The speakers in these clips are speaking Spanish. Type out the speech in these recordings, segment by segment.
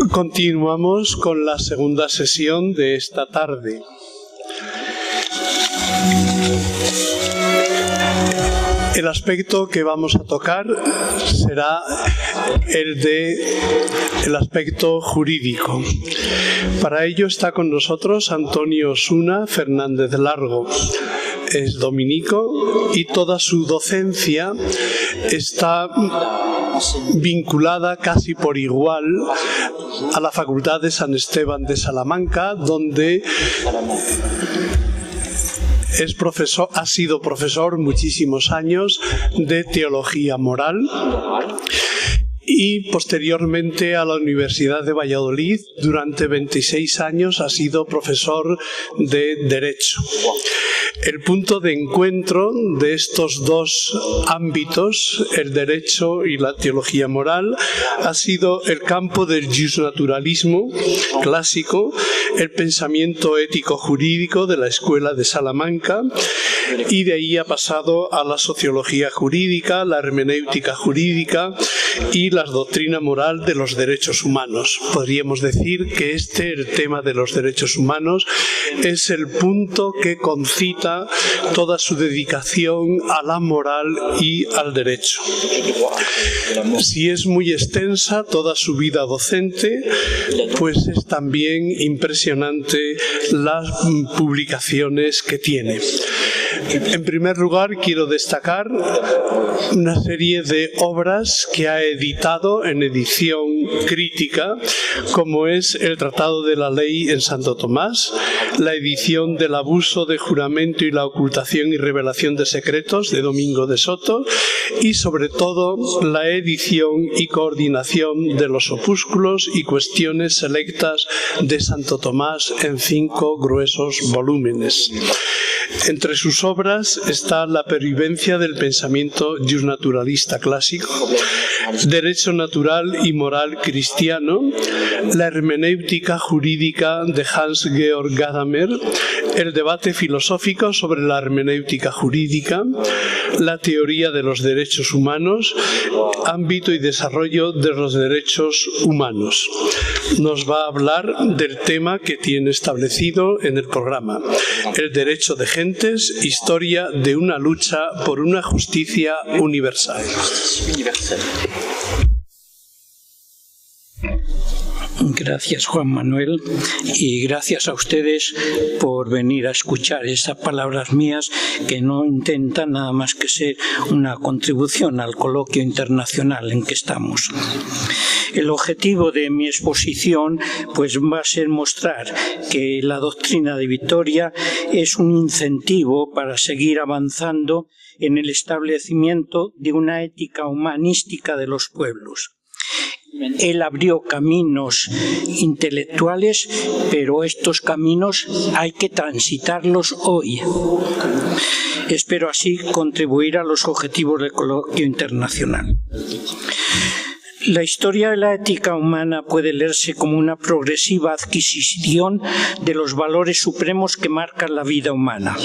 Continuamos con la segunda sesión de esta tarde. El aspecto que vamos a tocar será el aspecto jurídico. Para ello está con nosotros Antonio Osuna Fernández Largo. Es dominico y toda su docencia está vinculada casi por igual a la Facultad de San Esteban de Salamanca, donde es profesor, ha sido profesor muchísimos años de teología moral, y posteriormente a la Universidad de Valladolid durante 26 años ha sido profesor de Derecho. El punto de encuentro de estos dos ámbitos, el derecho y la teología moral, ha sido el campo del justnaturalismo clásico, el pensamiento ético-jurídico de la Escuela de Salamanca, y de ahí ha pasado a la sociología jurídica, la hermenéutica jurídica y la doctrina moral de los derechos humanos. Podríamos decir que el tema de los derechos humanos, es el punto que concita toda su dedicación a la moral y al derecho. Si es muy extensa toda su vida docente, pues es también impresionante las publicaciones que tiene. En primer lugar, quiero destacar una serie de obras que ha editado en edición crítica, como es el Tratado de la Ley en Santo Tomás, la edición del abuso de juramento y la ocultación y revelación de secretos de Domingo de Soto, y sobre todo la edición y coordinación de los opúsculos y cuestiones selectas de Santo Tomás en 5 gruesos volúmenes. Entre sus obras está la pervivencia del pensamiento justnaturalista clásico, derecho natural y moral cristiano, la hermenéutica jurídica de Hans-Georg Gadamer, el debate filosófico sobre la hermenéutica jurídica, la teoría de los derechos humanos, ámbito y desarrollo de los derechos humanos. Nos va a hablar del tema que tiene establecido en el programa: el derecho de gentes, historia de una lucha por una justicia universal. Gracias, Juan Manuel, y gracias a ustedes por venir a escuchar estas palabras mías, que no intentan nada más que ser una contribución al coloquio internacional en que estamos. El objetivo de mi exposición pues va a ser mostrar que la doctrina de Vitoria es un incentivo para seguir avanzando en el establecimiento de una ética humanística de los pueblos. Él abrió caminos intelectuales, pero estos caminos hay que transitarlos hoy. Espero así contribuir a los objetivos del coloquio internacional. La historia de la ética humana puede leerse como una progresiva adquisición de los valores supremos que marcan la vida humana.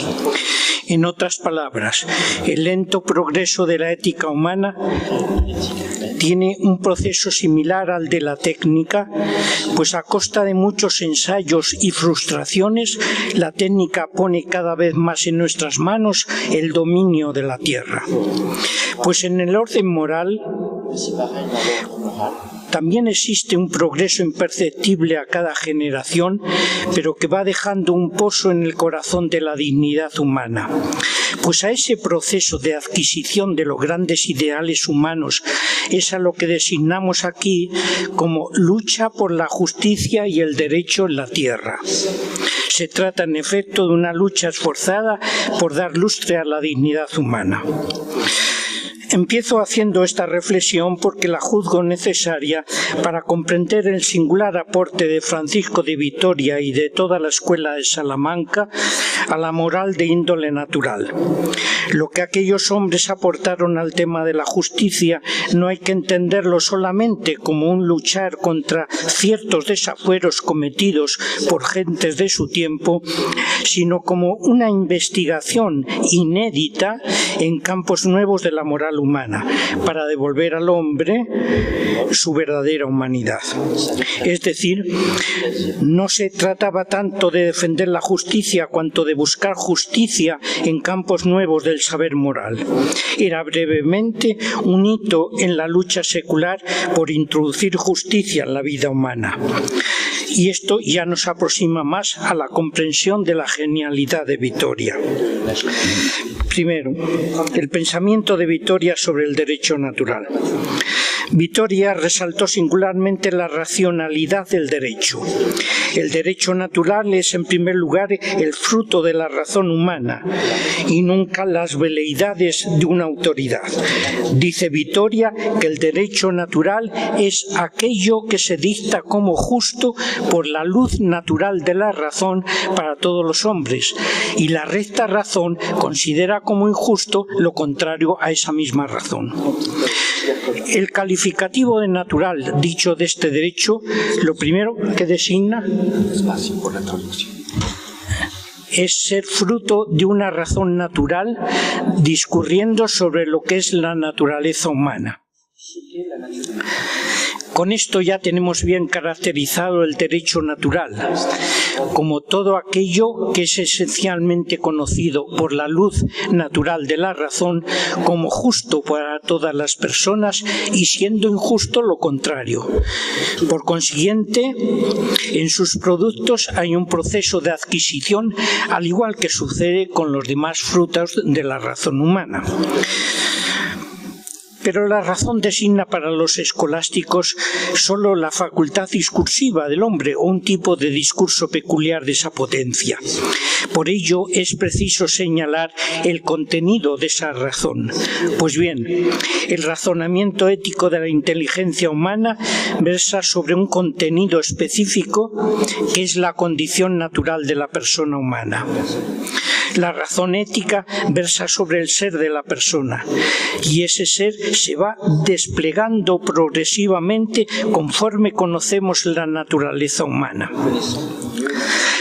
En otras palabras, el lento progreso de la ética humana tiene un proceso similar al de la técnica, pues a costa de muchos ensayos y frustraciones, la técnica pone cada vez más en nuestras manos el dominio de la tierra. Pues en el orden moral también existe un progreso imperceptible a cada generación, pero que va dejando un pozo en el corazón de la dignidad humana. Pues a ese proceso de adquisición de los grandes ideales humanos es a lo que designamos aquí como lucha por la justicia y el derecho en la tierra. Se trata, en efecto, de una lucha esforzada por dar lustre a la dignidad humana. Empiezo haciendo esta reflexión porque la juzgo necesaria para comprender el singular aporte de Francisco de Vitoria y de toda la Escuela de Salamanca a la moral de índole natural. Lo que aquellos hombres aportaron al tema de la justicia no hay que entenderlo solamente como un luchar contra ciertos desafueros cometidos por gentes de su tiempo, sino como una investigación inédita en campos nuevos de la moral humana, para devolver al hombre su verdadera humanidad. Es decir, no se trataba tanto de defender la justicia cuanto de buscar justicia en campos nuevos del saber moral. Era brevemente un hito en la lucha secular por introducir justicia en la vida humana. Y esto ya nos aproxima más a la comprensión de la genialidad de Vittoria. Primero, el pensamiento de Vittoria sobre el derecho natural. Vittoria resaltó singularmente la racionalidad del derecho. El derecho natural es, en primer lugar, el fruto de la razón humana y nunca las veleidades de una autoridad. Dice Vittoria que el derecho natural es aquello que se dicta como justo por la luz natural de la razón para todos los hombres, y la recta razón considera como injusto lo contrario a esa misma razón. El calificativo de natural dicho de este derecho, lo primero que designa es ser fruto de una razón natural discurriendo sobre lo que es la naturaleza humana. Con esto ya tenemos bien caracterizado el derecho natural, como todo aquello que es esencialmente conocido por la luz natural de la razón como justo para todas las personas y siendo injusto lo contrario. Por consiguiente, en sus productos hay un proceso de adquisición, al igual que sucede con los demás frutos de la razón humana. Pero la razón designa para los escolásticos solo la facultad discursiva del hombre o un tipo de discurso peculiar de esa potencia. Por ello es preciso señalar el contenido de esa razón. Pues bien, el razonamiento ético de la inteligencia humana versa sobre un contenido específico que es la condición natural de la persona humana. La razón ética versa sobre el ser de la persona y ese ser se va desplegando progresivamente conforme conocemos la naturaleza humana.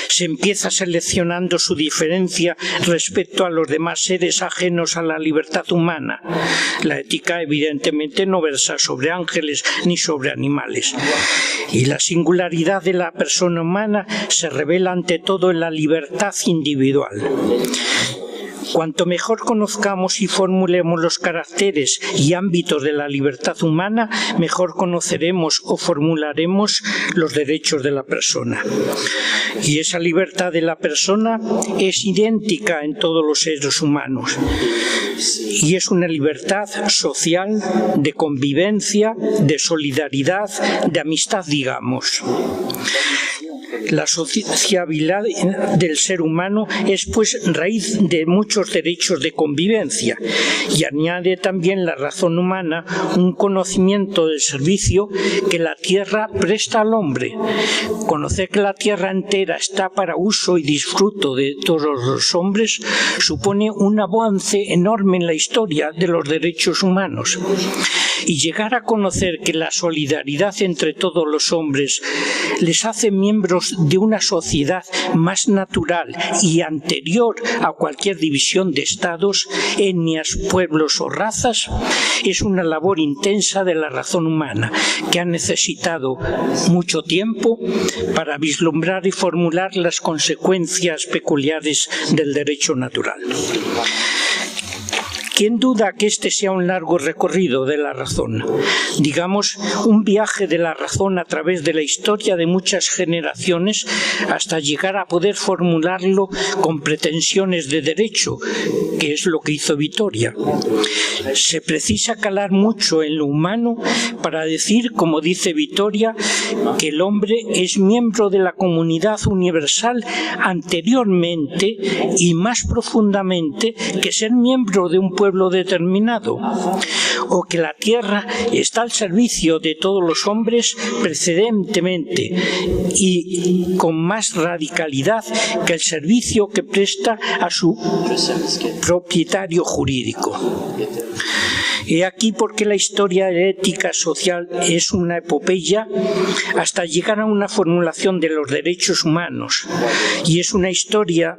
Se empieza seleccionando su diferencia respecto a los demás seres ajenos a la libertad humana. La ética evidentemente no versa sobre ángeles ni sobre animales. Y la singularidad de la persona humana se revela ante todo en la libertad individual. Cuanto mejor conozcamos y formulemos los caracteres y ámbitos de la libertad humana, mejor conoceremos o formularemos los derechos de la persona. Y esa libertad de la persona es idéntica en todos los seres humanos. Y es una libertad social, de convivencia, de solidaridad, de amistad, digamos. La sociabilidad del ser humano es pues raíz de muchos derechos de convivencia y añade también la razón humana un conocimiento del servicio que la tierra presta al hombre. Conocer que la tierra entera está para uso y disfruto de todos los hombres supone un avance enorme en la historia de los derechos humanos. Y llegar a conocer que la solidaridad entre todos los hombres les hace miembros de una sociedad más natural y anterior a cualquier división de estados, etnias, pueblos o razas, es una labor intensa de la razón humana que ha necesitado mucho tiempo para vislumbrar y formular las consecuencias peculiares del derecho natural. ¿Quién duda que este sea un largo recorrido de la razón? Digamos, un viaje de la razón a través de la historia de muchas generaciones hasta llegar a poder formularlo con pretensiones de derecho, que es lo que hizo Vittoria. Se precisa calar mucho en lo humano para decir, como dice Vittoria, que el hombre es miembro de la comunidad universal anteriormente y más profundamente que ser miembro de un pueblo determinado, o que la tierra está al servicio de todos los hombres precedentemente y con más radicalidad que el servicio que presta a su propietario jurídico. He aquí por qué la historia ética social es una epopeya hasta llegar a una formulación de los derechos humanos, y es una historia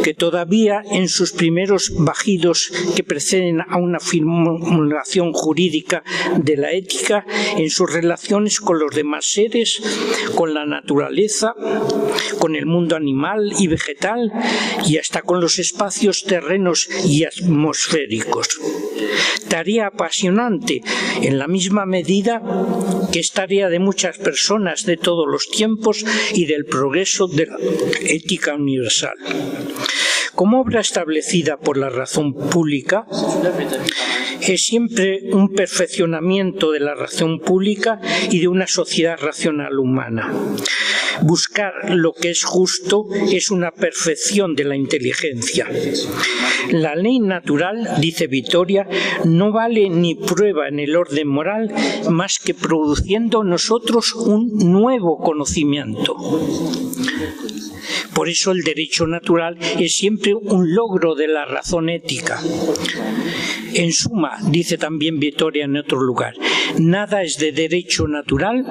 que todavía en sus primeros bajidos que preceden a una formulación jurídica de la ética, en sus relaciones con los demás seres, con la naturaleza, con el mundo animal y vegetal y hasta con los espacios terrenos y atmosféricos. Tarea apasionante en la misma medida que es tarea de muchas personas de todos los tiempos y del progreso de la ética universal. Como obra establecida por la razón pública, es siempre un perfeccionamiento de la razón pública y de una sociedad racional humana. Buscar lo que es justo es una perfección de la inteligencia. La ley natural, dice Vitoria, no vale ni prueba en el orden moral más que produciendo nosotros un nuevo conocimiento. Por eso el derecho natural es siempre un logro de la razón ética. En suma, dice también Vitoria en otro lugar, nada es de derecho natural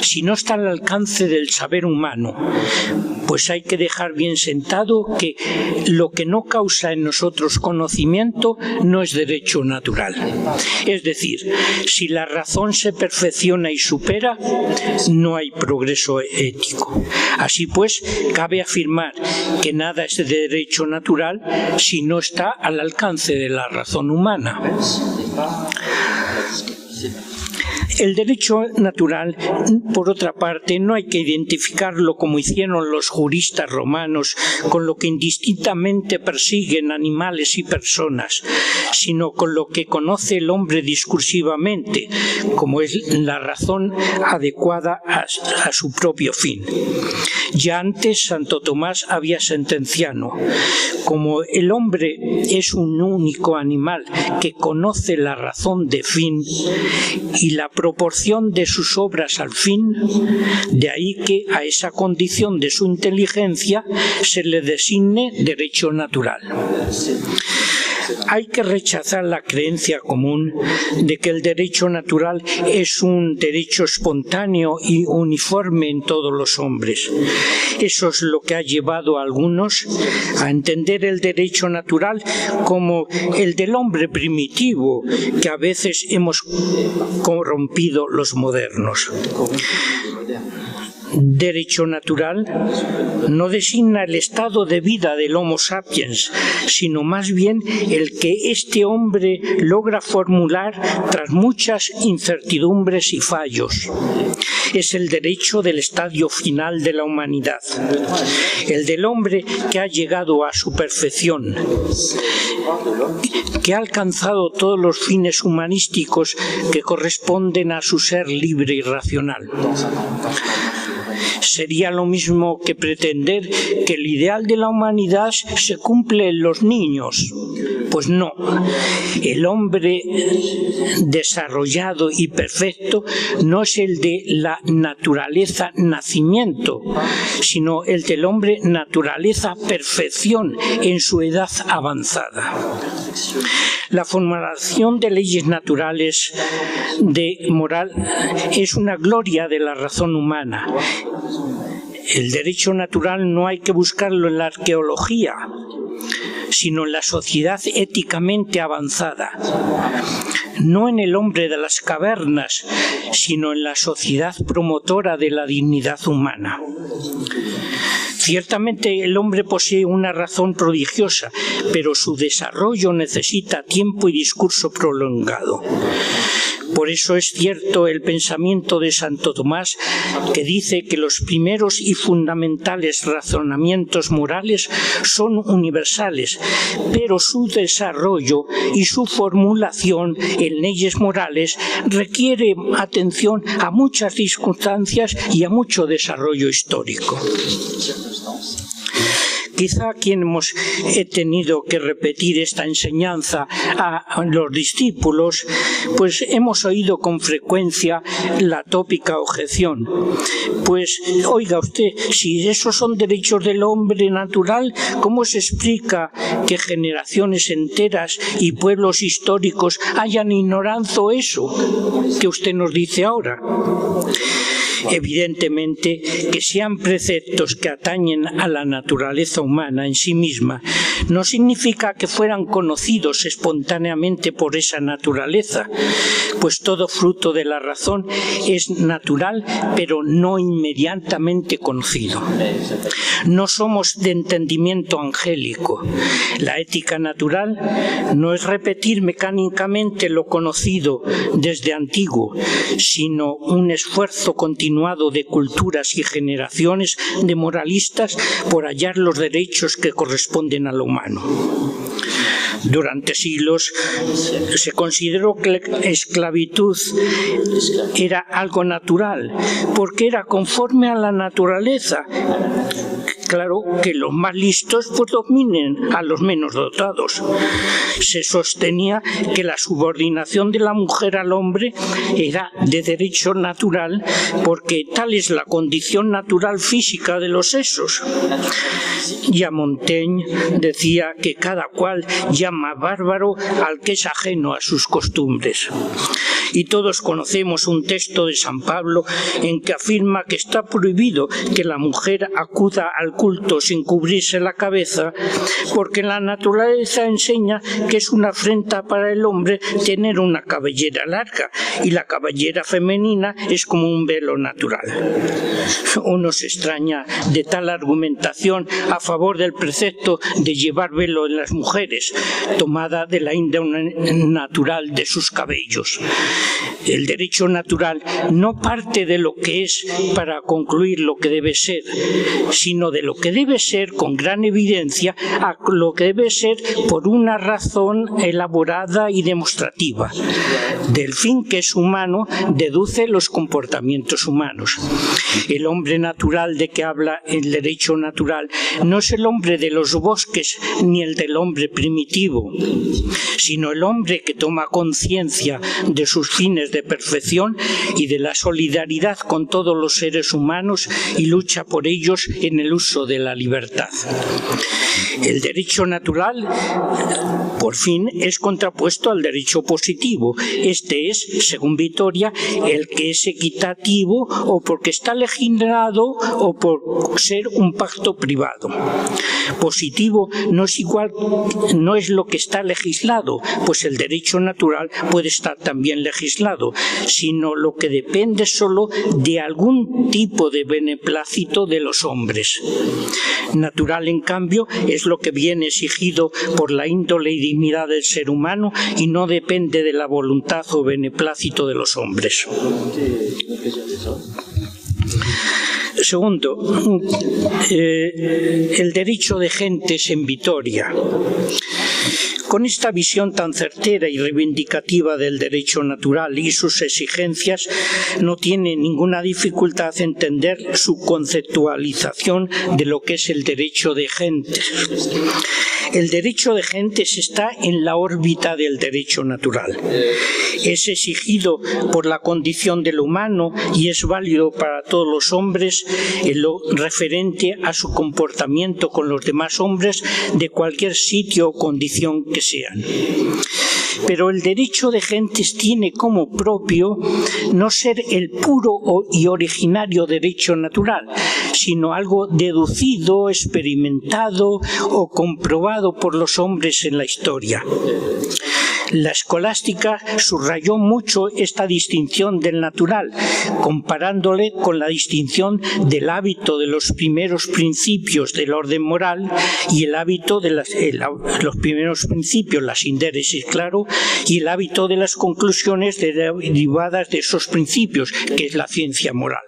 si no está al alcance del saber humano, pues hay que dejar bien sentado que lo que no causa en nosotros conocimiento no es derecho natural. Es decir, si la razón se perfecciona y supera, no hay progreso ético. Así pues, cabe afirmar que nada es de derecho natural si no está al alcance de la razón humana. El derecho natural, por otra parte, no hay que identificarlo como hicieron los juristas romanos con lo que indistintamente persiguen animales y personas, sino con lo que conoce el hombre discursivamente, como es la razón adecuada a su propio fin. Ya antes Santo Tomás había sentenciado, como el hombre es un único animal que conoce la razón de fin y la proporción de sus obras al fin, de ahí que a esa condición de su inteligencia se le designe derecho natural. Hay que rechazar la creencia común de que el derecho natural es un derecho espontáneo y uniforme en todos los hombres. Eso es lo que ha llevado a algunos a entender el derecho natural como el del hombre primitivo, que a veces hemos corrompido los modernos. Derecho natural no designa el estado de vida del Homo sapiens, sino más bien el que este hombre logra formular tras muchas incertidumbres y fallos. Es el derecho del estadio final de la humanidad, el del hombre que ha llegado a su perfección, que ha alcanzado todos los fines humanísticos que corresponden a su ser libre y racional. Sería lo mismo que pretender que el ideal de la humanidad se cumple en los niños. Pues no, el hombre desarrollado y perfecto no es el de la naturaleza nacimiento, sino el del hombre naturaleza perfección en su edad avanzada. La formulación de leyes naturales de moral es una gloria de la razón humana. El derecho natural no hay que buscarlo en la arqueología, sino en la sociedad éticamente avanzada. No en el hombre de las cavernas, sino en la sociedad promotora de la dignidad humana. Ciertamente el hombre posee una razón prodigiosa, pero su desarrollo necesita tiempo y discurso prolongado. Por eso es cierto el pensamiento de Santo Tomás, que dice que los primeros y fundamentales razonamientos morales son universales, pero su desarrollo y su formulación en leyes morales requiere atención a muchas circunstancias y a mucho desarrollo histórico. Quizá quienes he tenido que repetir esta enseñanza a los discípulos, pues hemos oído con frecuencia la tópica objeción. Pues, oiga usted, si esos son derechos del hombre natural, ¿cómo se explica que generaciones enteras y pueblos históricos hayan ignorado eso que usted nos dice ahora? Evidentemente que sean preceptos que atañen a la naturaleza humana en sí misma, no significa que fueran conocidos espontáneamente por esa naturaleza, pues todo fruto de la razón es natural, pero no inmediatamente conocido. No somos de entendimiento angélico. La ética natural no es repetir mecánicamente lo conocido desde antiguo, sino un esfuerzo continuo de culturas y generaciones de moralistas por hallar los derechos que corresponden a lo humano. Durante siglos se consideró que la esclavitud era algo natural, porque era conforme a la naturaleza. Claro que los más listos pues dominen a los menos dotados. Se sostenía que la subordinación de la mujer al hombre era de derecho natural porque tal es la condición natural física de los sexos. Ya Montaigne decía que cada cual llama bárbaro al que es ajeno a sus costumbres. Y todos conocemos un texto de San Pablo en que afirma que está prohibido que la mujer acuda al culto sin cubrirse la cabeza, porque la naturaleza enseña que es una afrenta para el hombre tener una cabellera larga, y la cabellera femenina es como un velo natural. Uno se extraña de tal argumentación a favor del precepto de llevar velo en las mujeres, tomada de la índole natural de sus cabellos. El derecho natural no parte de lo que es para concluir lo que debe ser, sino de lo que debe ser con gran evidencia a lo que debe ser por una razón elaborada y demostrativa. Del fin que es humano deduce los comportamientos humanos. El hombre natural de que habla el derecho natural no es el hombre de los bosques ni el del hombre primitivo, sino el hombre que toma conciencia de sus fines de perfección y de la solidaridad con todos los seres humanos y lucha por ellos en el uso de la libertad. El derecho natural, por fin, es contrapuesto al derecho positivo. Este es, según Vitoria, el que es equitativo o porque está legislado o por ser un pacto privado. Positivo no es igual, no es lo que está legislado, pues el derecho natural puede estar también legislado, sino lo que depende solo de algún tipo de beneplácito de los hombres. Natural, en cambio, es lo que viene exigido por la índole y dignidad del ser humano y no depende de la voluntad o beneplácito de los hombres. Segundo, el derecho de gentes en Vitoria. Con esta visión tan certera y reivindicativa del derecho natural y sus exigencias, no tiene ninguna dificultad entender su conceptualización de lo que es el derecho de gentes. El derecho de gentes está en la órbita del derecho natural. Es exigido por la condición del humano y es válido para todos los hombres en lo referente a su comportamiento con los demás hombres de cualquier sitio o condición que sean. Pero el derecho de gentes tiene como propio no ser el puro y originario derecho natural, sino algo deducido, experimentado o comprobado por los hombres en la historia. La escolástica subrayó mucho esta distinción del natural, comparándole con la distinción del hábito de los primeros principios del orden moral y el hábito de los primeros principios, la sindéresis, claro, y el hábito de las conclusiones derivadas de esos principios, que es la ciencia moral.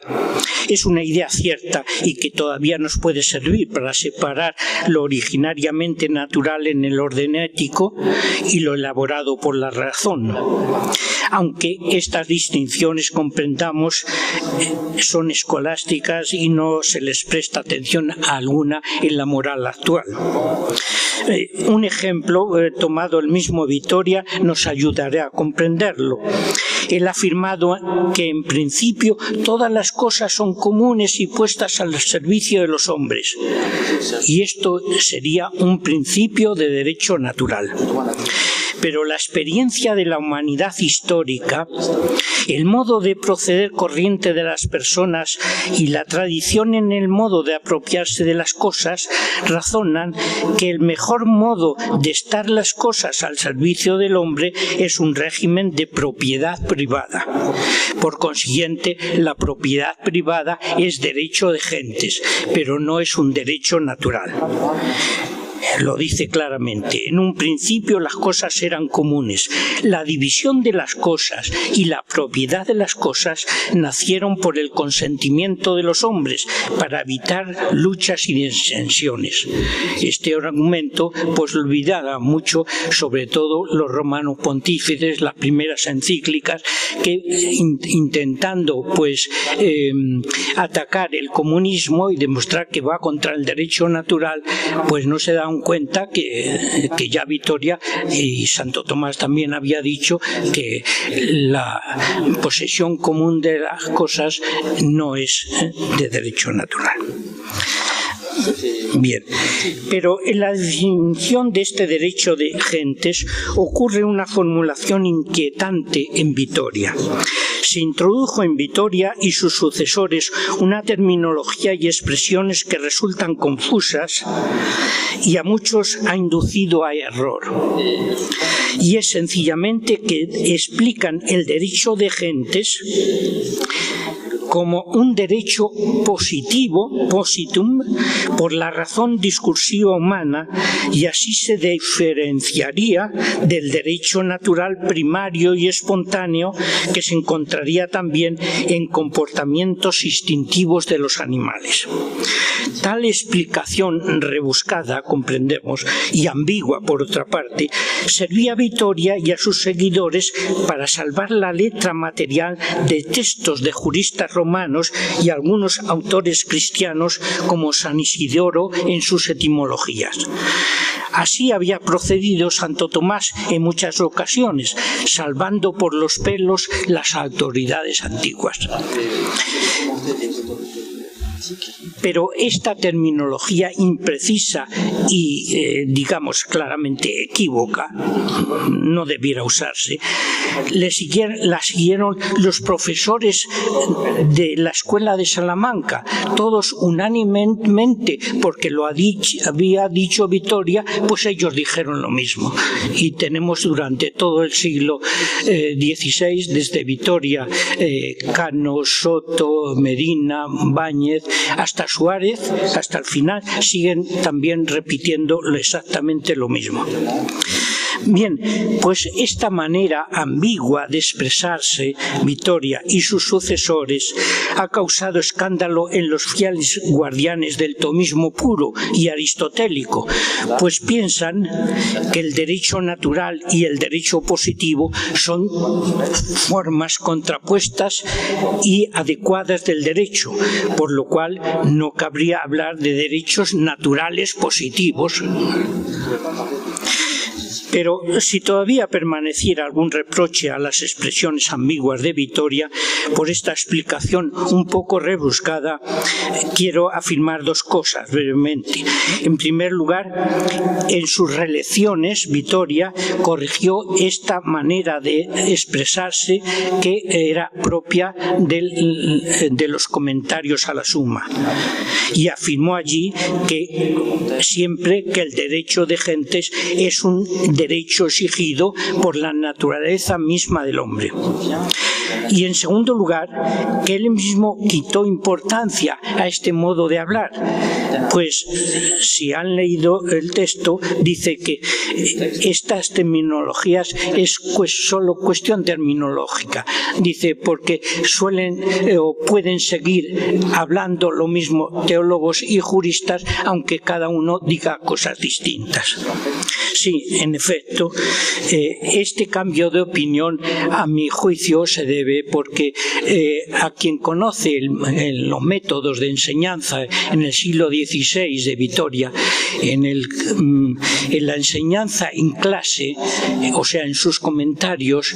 Es una idea cierta y que todavía nos puede servir para separar lo originariamente natural en el orden ético y lo elaborado motivado por la razón, aunque estas distinciones, comprendamos, son escolásticas y no se les presta atención alguna en la moral actual. Un ejemplo tomado el mismo Vittoria nos ayudará a comprenderlo. Él ha afirmado que en principio todas las cosas son comunes y puestas al servicio de los hombres, y esto sería un principio de derecho natural. Pero la experiencia de la humanidad histórica, el modo de proceder corriente de las personas y la tradición en el modo de apropiarse de las cosas razonan que el mejor modo de estar las cosas al servicio del hombre es un régimen de propiedad privada. Por consiguiente, la propiedad privada es derecho de gentes, pero no es un derecho natural. Lo dice claramente. En un principio las cosas eran comunes. La división de las cosas y la propiedad de las cosas nacieron por el consentimiento de los hombres para evitar luchas y disensiones. Este argumento pues lo olvidaba mucho, sobre todo los romanos pontífices, las primeras encíclicas, que intentando pues atacar el comunismo y demostrar que va contra el derecho natural, pues no se dan cuenta que ya Vittoria y Santo Tomás también había dicho que la posesión común de las cosas no es de derecho natural. Bien, pero en la definición de este derecho de gentes ocurre una formulación inquietante en Vittoria. Se introdujo en Vittoria y sus sucesores una terminología y expresiones que resultan confusas y a muchos ha inducido a error. Y es sencillamente que explican el derecho de gentes como un derecho positivo, positum, por la razón discursiva humana, y así se diferenciaría del derecho natural primario y espontáneo que se encontraría también en comportamientos instintivos de los animales. Tal explicación rebuscada, comprendemos, y ambigua por otra parte, servía a Vittoria y a sus seguidores para salvar la letra material de textos de juristas romanos y algunos autores cristianos como San Isidoro en sus etimologías. Así había procedido Santo Tomás en muchas ocasiones, salvando por los pelos las autoridades antiguas. Pero esta terminología imprecisa y, digamos, claramente equívoca, no debiera usarse. La siguieron los profesores de la Escuela de Salamanca, todos unánimemente, porque lo había dicho Vittoria, pues ellos dijeron lo mismo. Y tenemos durante todo el siglo XVI, desde Vittoria, Cano, Soto, Medina, Báñez, hasta Suárez, hasta el final, siguen también repitiendo exactamente lo mismo. Bien, pues esta manera ambigua de expresarse, Vittoria y sus sucesores, ha causado escándalo en los fieles guardianes del tomismo puro y aristotélico, pues piensan que el derecho natural y el derecho positivo son formas contrapuestas y adecuadas del derecho, por lo cual no cabría hablar de derechos naturales positivos. Pero si todavía permaneciera algún reproche a las expresiones ambiguas de Vittoria, por esta explicación un poco rebuscada, quiero afirmar dos cosas brevemente. En primer lugar, en sus relecciones, Vittoria corrigió esta manera de expresarse que era propia de los comentarios a la Suma, y afirmó allí que siempre que el derecho de gentes es un derecho exigido por la naturaleza misma del hombre. Y en segundo lugar, que él mismo quitó importancia a este modo de hablar, pues si han leído el texto, dice que estas terminologías es solo cuestión terminológica. Dice, porque suelen o pueden seguir hablando lo mismo teólogos y juristas, aunque cada uno diga cosas distintas. Sí, en efecto, este cambio de opinión, a mi juicio, se debe porque a quien conoce los métodos de enseñanza en el siglo XVI de Vitoria, en la enseñanza en clase, o sea, en sus comentarios,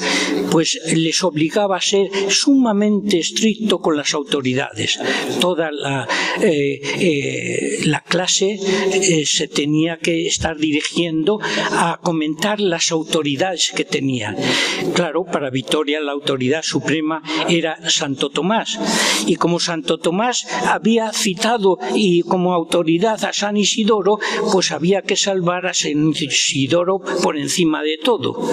pues les obligaba a ser sumamente estricto con las autoridades. Toda la clase se tenía que estar dirigiendo a comentar las autoridades que tenían. Claro, para Vitoria la autoridad suprema era Santo Tomás, y como Santo Tomás había citado y como autoridad a San Isidoro, pues había que salvar a San Isidoro por encima de todo.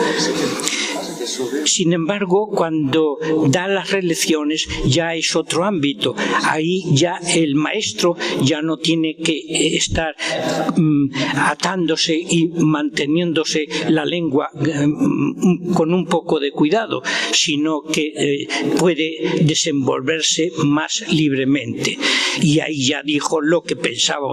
Sin embargo, cuando da las relecciones ya es otro ámbito. Ahí ya el maestro ya no tiene que estar atándose y manteniéndose la lengua con un poco de cuidado, sino que puede desenvolverse más libremente. Y ahí ya dijo lo que pensaba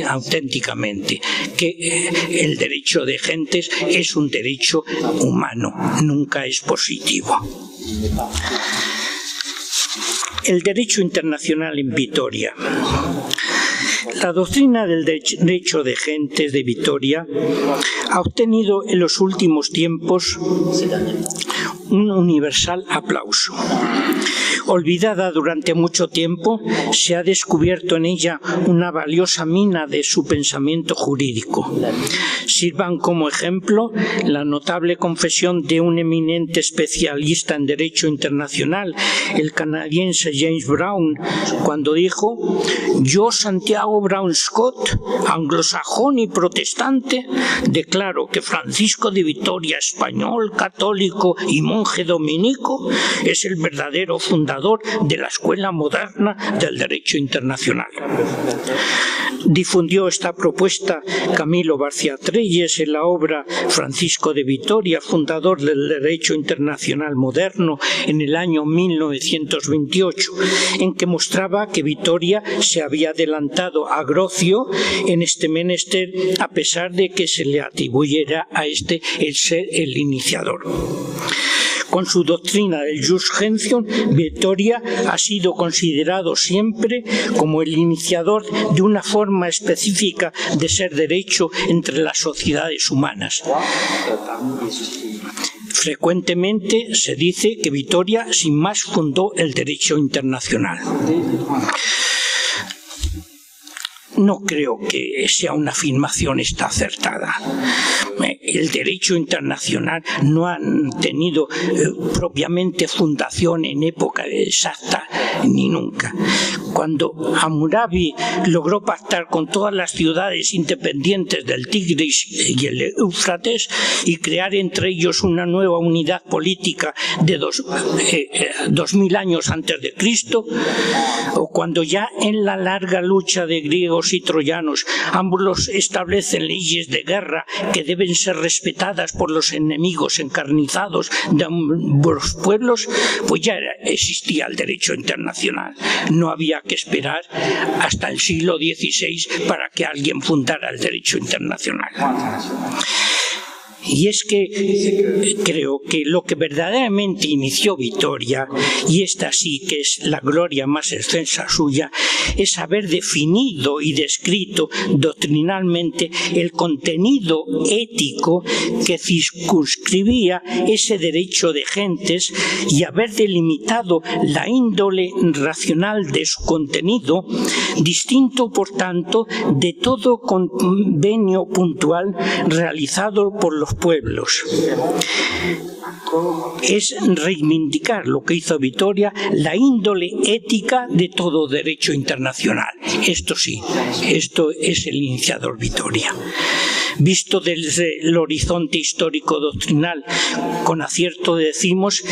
auténticamente, que el derecho de gentes es un derecho humano, nunca es positivo. El derecho internacional en Vitoria. La doctrina del derecho de gentes de Vitoria ha obtenido en los últimos tiempos un universal aplauso. Olvidada durante mucho tiempo, se ha descubierto en ella una valiosa mina de su pensamiento jurídico. Sirvan como ejemplo la notable confesión de un eminente especialista en derecho internacional, el canadiense James Brown, cuando dijo: «Yo, Santiago Brown Scott, anglosajón y protestante, declaro que Francisco de Vitoria, español, católico y monje dominico, es el verdadero fundador de la escuela moderna del derecho internacional». Difundió esta propuesta Camilo García Trelles en la obra Francisco de Vitoria, fundador del derecho internacional moderno, en el año 1928, en que mostraba que Vitoria se había adelantado a Grocio en este menester, a pesar de que se le atribuyera a este el ser el iniciador. Con su doctrina del jus gentium, Vitoria ha sido considerado siempre como el iniciador de una forma específica de ser derecho entre las sociedades humanas. Frecuentemente se dice que Vitoria sin más fundó el derecho internacional. No creo que sea una afirmación esta acertada. El derecho internacional no ha tenido propiamente fundación en época exacta ni nunca. Cuando Hammurabi logró pactar con todas las ciudades independientes del Tigris y el Éufrates y crear entre ellos una nueva unidad política de 2000 años antes de Cristo, o cuando ya en la larga lucha de griegos y troyanos ambos establecen leyes de guerra que deben ser respetadas por los enemigos encarnizados de ambos pueblos, pues ya existía el derecho internacional. No había que esperar hasta el siglo XVI para que alguien fundara el derecho internacional. Y es que creo que lo que verdaderamente inició Vitoria, y esta sí que es la gloria más excelsa suya, es haber definido y descrito doctrinalmente el contenido ético que circunscribía ese derecho de gentes y haber delimitado la índole racional de su contenido, distinto por tanto de todo convenio puntual realizado por los pueblos. Es reivindicar lo que hizo Vitoria, la índole ética de todo derecho internacional. Esto sí, esto es el iniciador Vitoria. Visto desde el horizonte histórico doctrinal, con acierto decimos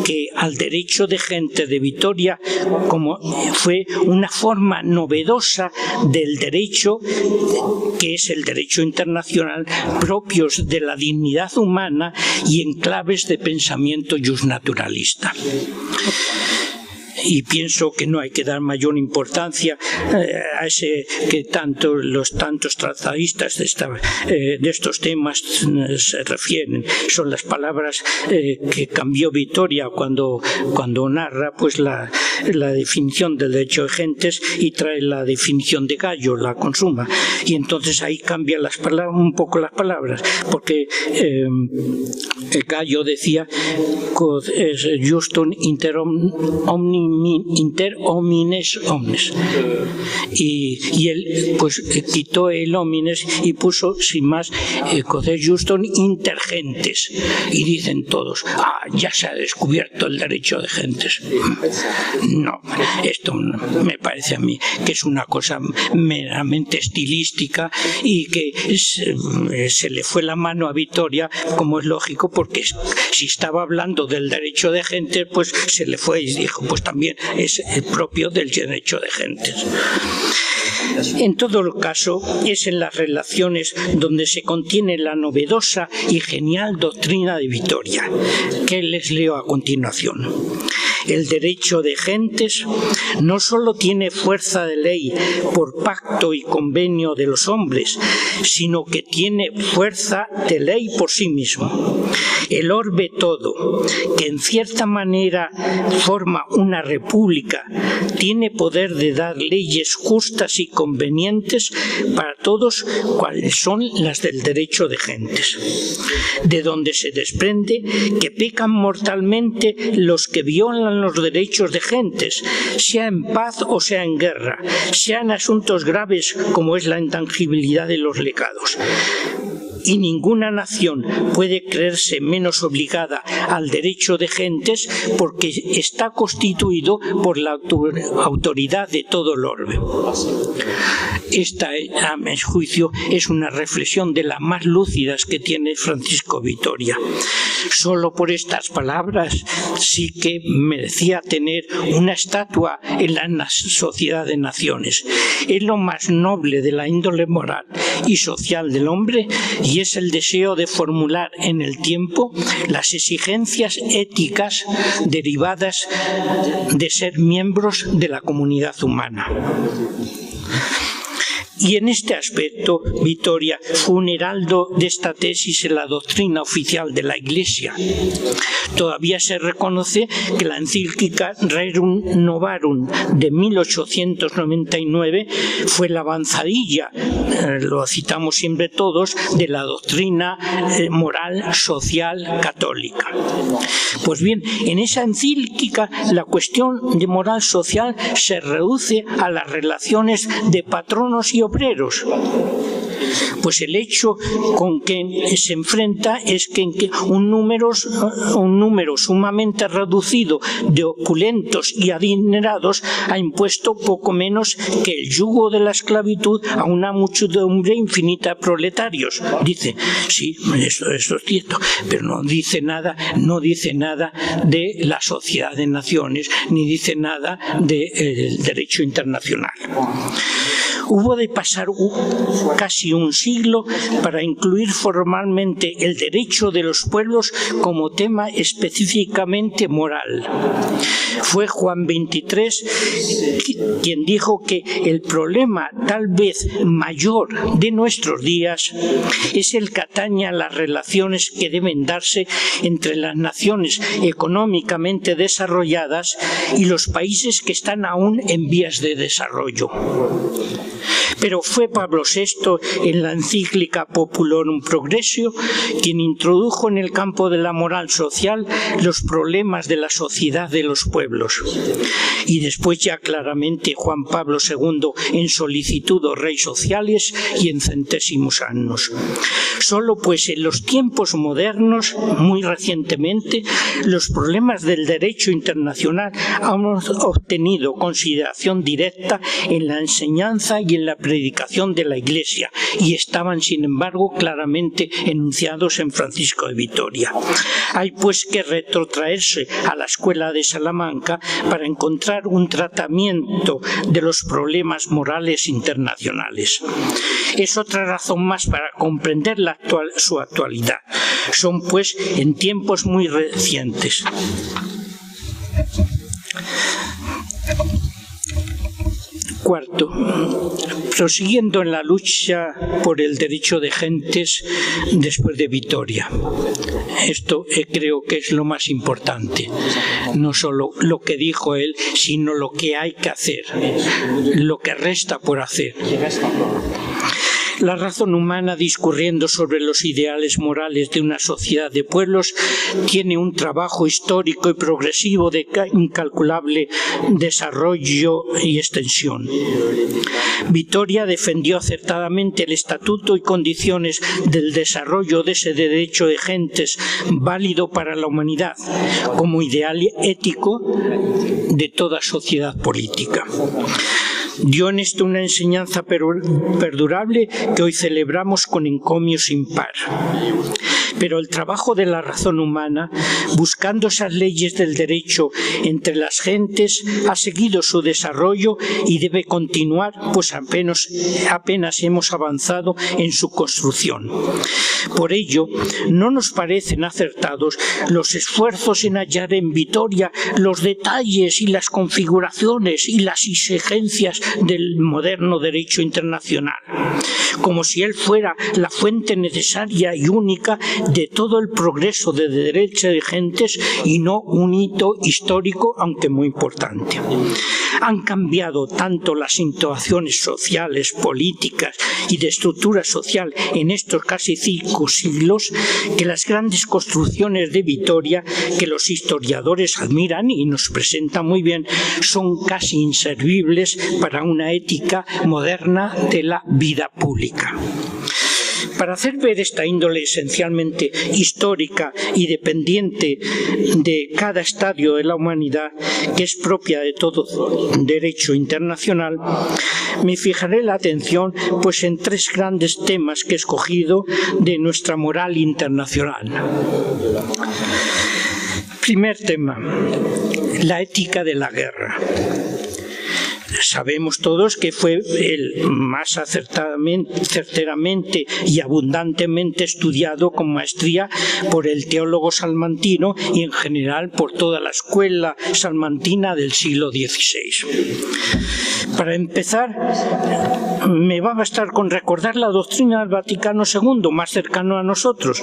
que al derecho de gente de Vitoria, como fue una forma novedosa del derecho, que es el derecho internacional, propios de la dignidad humana y en claves de pensamiento justnaturalista. y pienso que no hay que dar mayor importancia a ese que los tantos tratadistas de estos temas se refieren. Son las palabras que cambió Vitoria cuando narra pues la definición del derecho de gentes y trae la definición de Gallo, la consuma, y entonces ahí cambia un poco las palabras, porque Gallo decía justum inter homines omnes, y él pues quitó el homines y puso sin más justum inter gentes, y dicen todos, ya se ha descubierto el derecho de gentes. No, esto me parece a mí que es una cosa meramente estilística y que se le fue la mano a Vitoria, como es lógico, porque si estaba hablando del derecho de gentes, pues se le fue y dijo, pues también es el propio del derecho de gentes. En todo caso, es en las relaciones donde se contiene la novedosa y genial doctrina de Vitoria, que les leo a continuación. El derecho de gentes no solo tiene fuerza de ley por pacto y convenio de los hombres, sino que tiene fuerza de ley por sí mismo. El orbe todo, que en cierta manera forma una república, tiene poder de dar leyes justas y convenientes para todos, cuales son las del derecho de gentes, de donde se desprende que pecan mortalmente los que violan los derechos de gentes, sea en paz o sea en guerra, sean asuntos graves como es la intangibilidad de los legados. Y ninguna nación puede creerse menos obligada al derecho de gentes porque está constituido por la autoridad de todo el orbe. Esta, a mi juicio, es una reflexión de las más lúcidas que tiene Francisco Vitoria. Solo por estas palabras sí que merecía tener una estatua en la Sociedad de Naciones. Es lo más noble de la índole moral y social del hombre, y es el deseo de formular en el tiempo las exigencias éticas derivadas de ser miembros de la comunidad humana. Y en este aspecto, Vitoria fue un heraldo de esta tesis en la doctrina oficial de la Iglesia. Todavía se reconoce que la encíclica Rerum Novarum de 1899 fue la avanzadilla, lo citamos siempre todos, de la doctrina moral social católica. Pues bien, en esa encíclica la cuestión de moral social se reduce a las relaciones de patronos y obreros. Pues el hecho con que se enfrenta es que un número sumamente reducido de opulentos y adinerados ha impuesto poco menos que el yugo de la esclavitud a una muchedumbre infinita de proletarios. Dice, sí, eso es cierto, pero no dice nada de la Sociedad de Naciones, ni dice nada del derecho internacional. Hubo de pasar casi un siglo para incluir formalmente el derecho de los pueblos como tema específicamente moral. Fue Juan XXIII quien dijo que el problema tal vez mayor de nuestros días es el que atañe a las relaciones que deben darse entre las naciones económicamente desarrolladas y los países que están aún en vías de desarrollo. Pero fue Pablo VI en la encíclica Populorum Progressio quien introdujo en el campo de la moral social los problemas de la sociedad de los pueblos. Y después ya claramente Juan Pablo II en Solicitudo Rei Sociales y en Centésimos Annos. Solo pues en los tiempos modernos, muy recientemente, los problemas del derecho internacional han obtenido consideración directa en la enseñanza y en la predicación de la Iglesia, y estaban sin embargo claramente enunciados en Francisco de Vitoria. Hay pues que retrotraerse a la escuela de Salamanca para encontrar un tratamiento de los problemas morales internacionales. Es otra razón más para comprender su actualidad. Son pues en tiempos muy recientes. Cuarto, prosiguiendo en la lucha por el derecho de gentes después de Vitoria. Esto creo que es lo más importante. No solo lo que dijo él, sino lo que hay que hacer, lo que resta por hacer. La razón humana, discurriendo sobre los ideales morales de una sociedad de pueblos, tiene un trabajo histórico y progresivo de incalculable desarrollo y extensión. Vitoria defendió acertadamente el estatuto y condiciones del desarrollo de ese derecho de gentes válido para la humanidad, como ideal ético de toda sociedad política. Dio en esto una enseñanza perdurable que hoy celebramos con encomio sin par. Pero el trabajo de la razón humana, buscando esas leyes del derecho entre las gentes, ha seguido su desarrollo y debe continuar, pues apenas hemos avanzado en su construcción. Por ello, no nos parecen acertados los esfuerzos en hallar en Vitoria los detalles y las configuraciones y las exigencias del moderno derecho internacional, como si él fuera la fuente necesaria y única de todo el progreso de derecho de gentes y no un hito histórico, aunque muy importante. Han cambiado tanto las situaciones sociales, políticas y de estructura social en estos casi 5 siglos que las grandes construcciones de Vitoria, que los historiadores admiran y nos presentan muy bien, son casi inservibles para una ética moderna de la vida pública. Para hacer ver esta índole esencialmente histórica y dependiente de cada estadio de la humanidad, que es propia de todo derecho internacional, me fijaré la atención pues en 3 grandes temas que he escogido de nuestra moral internacional. Primer tema, la ética de la guerra. Sabemos todos que fue el más certeramente y abundantemente estudiado con maestría por el teólogo salmantino y en general por toda la escuela salmantina del siglo XVI. Para empezar, me va a bastar con recordar la doctrina del Vaticano II, más cercano a nosotros.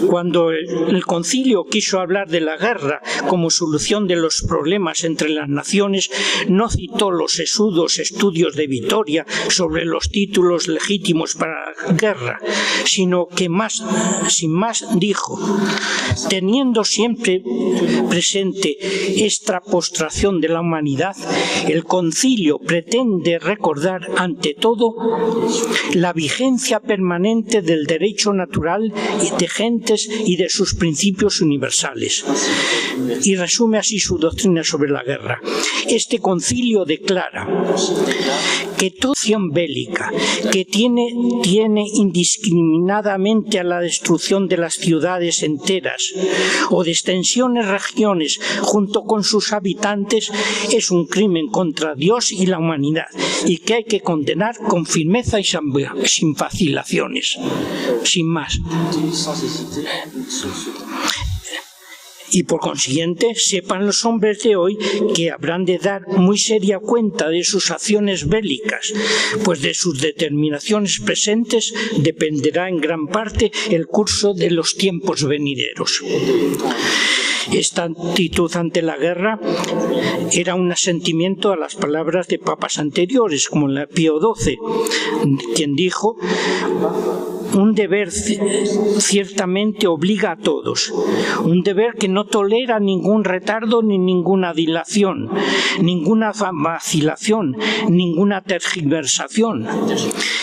Cuando el concilio quiso hablar de la guerra como solución de los problemas entre las naciones, no citó los sesudos estudios de Vitoria sobre los títulos legítimos para la guerra, sino que sin más dijo: teniendo siempre presente esta postración de la humanidad, el concilio pretende recordar ante todo la vigencia permanente del derecho natural de gentes y de sus principios universales. Y resume así su doctrina sobre la guerra. Este concilio declara que toda acción bélica que tiene indiscriminadamente a la destrucción de las ciudades enteras o de extensiones regiones junto con sus habitantes es un crimen contra Dios y la humanidad, y que hay que condenar con firmeza y sin vacilaciones, sin más. Y por consiguiente, sepan los hombres de hoy que habrán de dar muy seria cuenta de sus acciones bélicas, pues de sus determinaciones presentes dependerá en gran parte el curso de los tiempos venideros. Esta actitud ante la guerra era un asentimiento a las palabras de papas anteriores, como la Pío XII, quien dijo: un deber ciertamente obliga a todos, un deber que no tolera ningún retardo ni ninguna dilación, ninguna vacilación, ninguna tergiversación.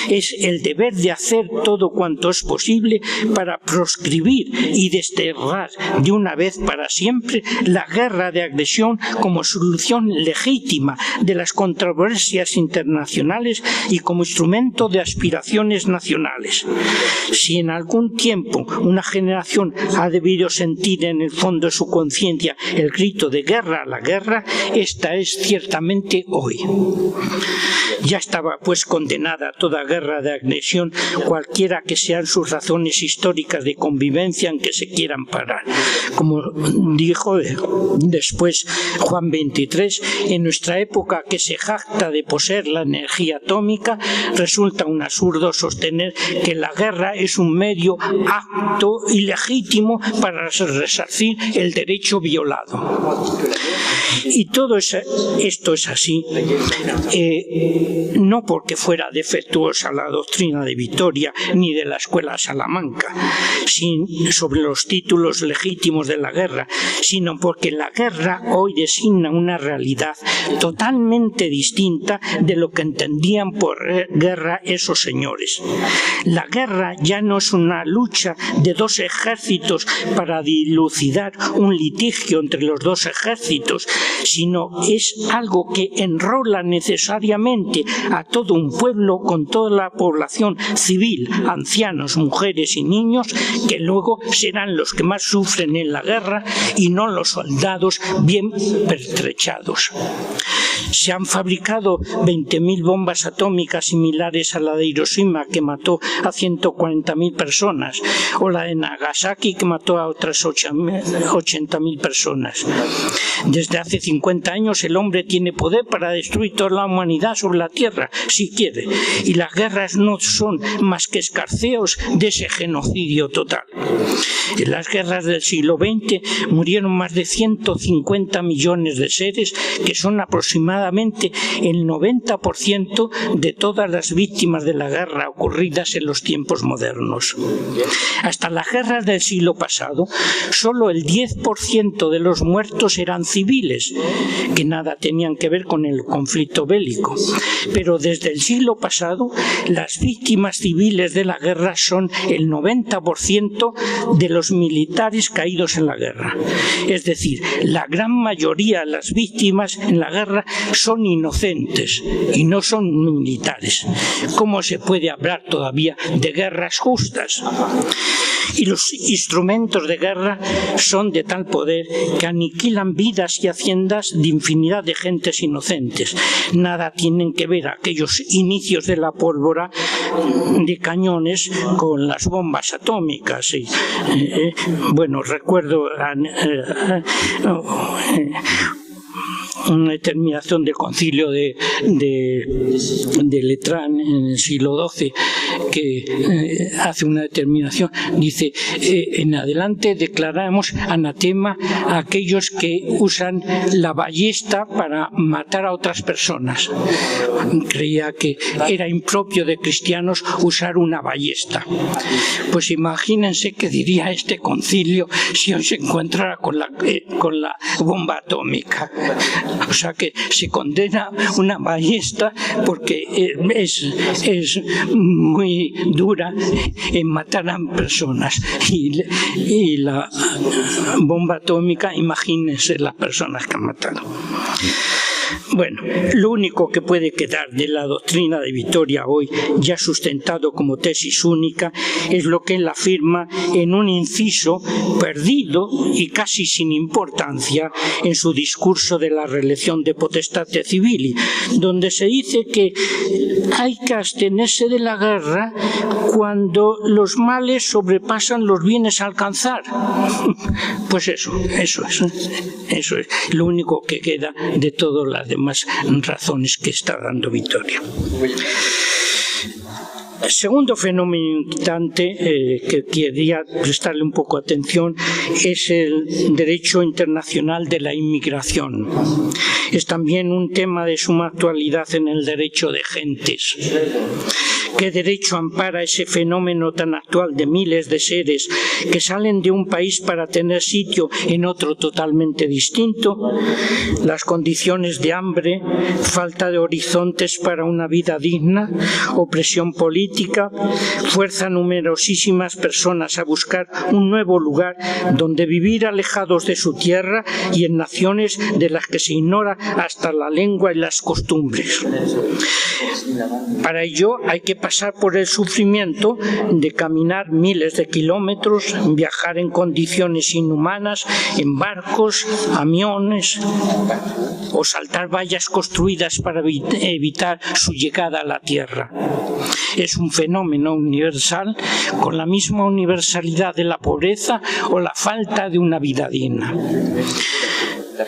Es el deber de hacer todo cuanto es posible para proscribir y desterrar de una vez para siempre la guerra de agresión como solución legítima de las controversias internacionales y como instrumento de aspiraciones nacionales. Si en algún tiempo una generación ha debido sentir en el fondo de su conciencia el grito de guerra a la guerra, esta es ciertamente hoy. Ya estaba pues condenada toda guerra de agresión, cualquiera que sean sus razones históricas de convivencia en que se quieran parar. Como dijo después Juan XXIII, en nuestra época que se jacta de poseer la energía atómica, resulta un absurdo sostener que la guerra es un medio apto y legítimo para resarcir el derecho violado. Y todo esto es así, no porque fuera defectuosa la doctrina de Vitoria ni de la Escuela Salamanca sobre los títulos legítimos de la guerra, sino porque la guerra hoy designa una realidad totalmente distinta de lo que entendían por guerra esos señores. La guerra ya no es una lucha de dos ejércitos para dilucidar un litigio entre los dos ejércitos, sino es algo que enrola necesariamente a todo un pueblo con toda la población civil, ancianos, mujeres y niños, que luego serán los que más sufren en la guerra y no los soldados bien pertrechados. Se han fabricado 20.000 bombas atómicas similares a la de Hiroshima, que mató a 140.000 personas, o la de Nagasaki, que mató a otras 80.000 personas. Desde hace 50 años el hombre tiene poder para destruir toda la humanidad sobre la Tierra, si quiere, y las guerras no son más que escarceos de ese genocidio total. En las guerras del siglo XX murieron más de 150 millones de seres, que son aproximadamente el 90% de todas las víctimas de la guerra ocurridas en los tiempos modernos. Hasta las guerras del siglo pasado, solo el 10% de los muertos eran civiles, que nada tenían que ver con el conflicto bélico. Pero desde el siglo pasado, las víctimas civiles de la guerra son el 90% de los militares caídos en la guerra. Es decir, la gran mayoría de las víctimas en la guerra son inocentes y no son militares. ¿Cómo se puede hablar todavía de guerras justas? Y los instrumentos de guerra son de tal poder que aniquilan vidas y haciendas de infinidad de gentes inocentes. Nada tienen que ver aquellos inicios de la pólvora de cañones con las bombas atómicas. Bueno, recuerdo una determinación del concilio de Letrán en el siglo XII, que hace una determinación, dice: en adelante declaramos anatema a aquellos que usan la ballesta para matar a otras personas. Creía que era impropio de cristianos usar una ballesta. Pues imagínense qué diría este concilio si hoy se encontrara con la bomba atómica. O sea que se condena una ballesta porque es muy dura en matar a personas, y la bomba atómica, imagínense las personas que han matado. Bueno, lo único que puede quedar de la doctrina de Vitoria hoy, ya sustentado como tesis única, es lo que él afirma en un inciso perdido y casi sin importancia en su discurso de la reelección de potestate civili, donde se dice que hay que abstenerse de la guerra cuando los males sobrepasan los bienes a alcanzar. Pues eso es lo único que queda de todas las demás razones que está dando Vitoria. El segundo fenómeno inquietante que quería prestarle un poco atención es el derecho internacional de la inmigración. Es también un tema de suma actualidad en el derecho de gentes. ¿Qué derecho ampara ese fenómeno tan actual de miles de seres que salen de un país para tener sitio en otro totalmente distinto? Las condiciones de hambre, falta de horizontes para una vida digna, opresión política, fuerza a numerosísimas personas a buscar un nuevo lugar donde vivir alejados de su tierra y en naciones de las que se ignora hasta la lengua y las costumbres. Para ello hay que pasar por el sufrimiento de caminar miles de kilómetros, viajar en condiciones inhumanas, en barcos, aviones, o saltar vallas construidas para evitar su llegada a la Tierra. Es un fenómeno universal, con la misma universalidad de la pobreza o la falta de una vida digna.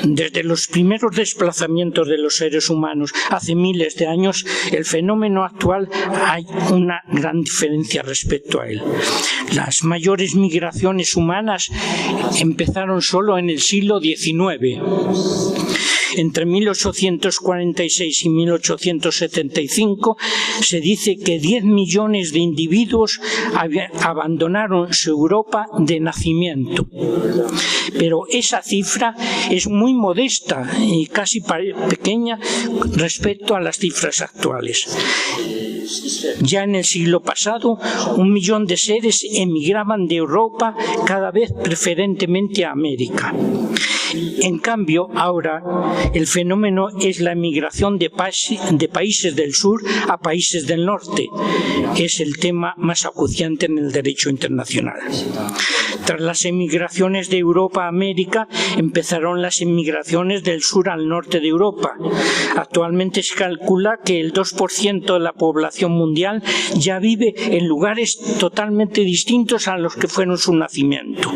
Desde los primeros desplazamientos de los seres humanos hace miles de años, el fenómeno actual hay una gran diferencia respecto a él. Las mayores migraciones humanas empezaron solo en el siglo XIX. Entre 1846 y 1875 se dice que 10 millones de individuos abandonaron su Europa de nacimiento. Pero esa cifra es muy modesta y casi pequeña respecto a las cifras actuales. Ya en el siglo pasado, 1 millón de seres emigraban de Europa, cada vez preferentemente a América. En cambio, ahora el fenómeno es la emigración de países del sur a países del norte. Es el tema más acuciante en el derecho internacional. Tras las emigraciones de Europa a América, empezaron las emigraciones del sur al norte de Europa. Actualmente se calcula que el 2% de la población mundial ya vive en lugares totalmente distintos a los que fueron su nacimiento.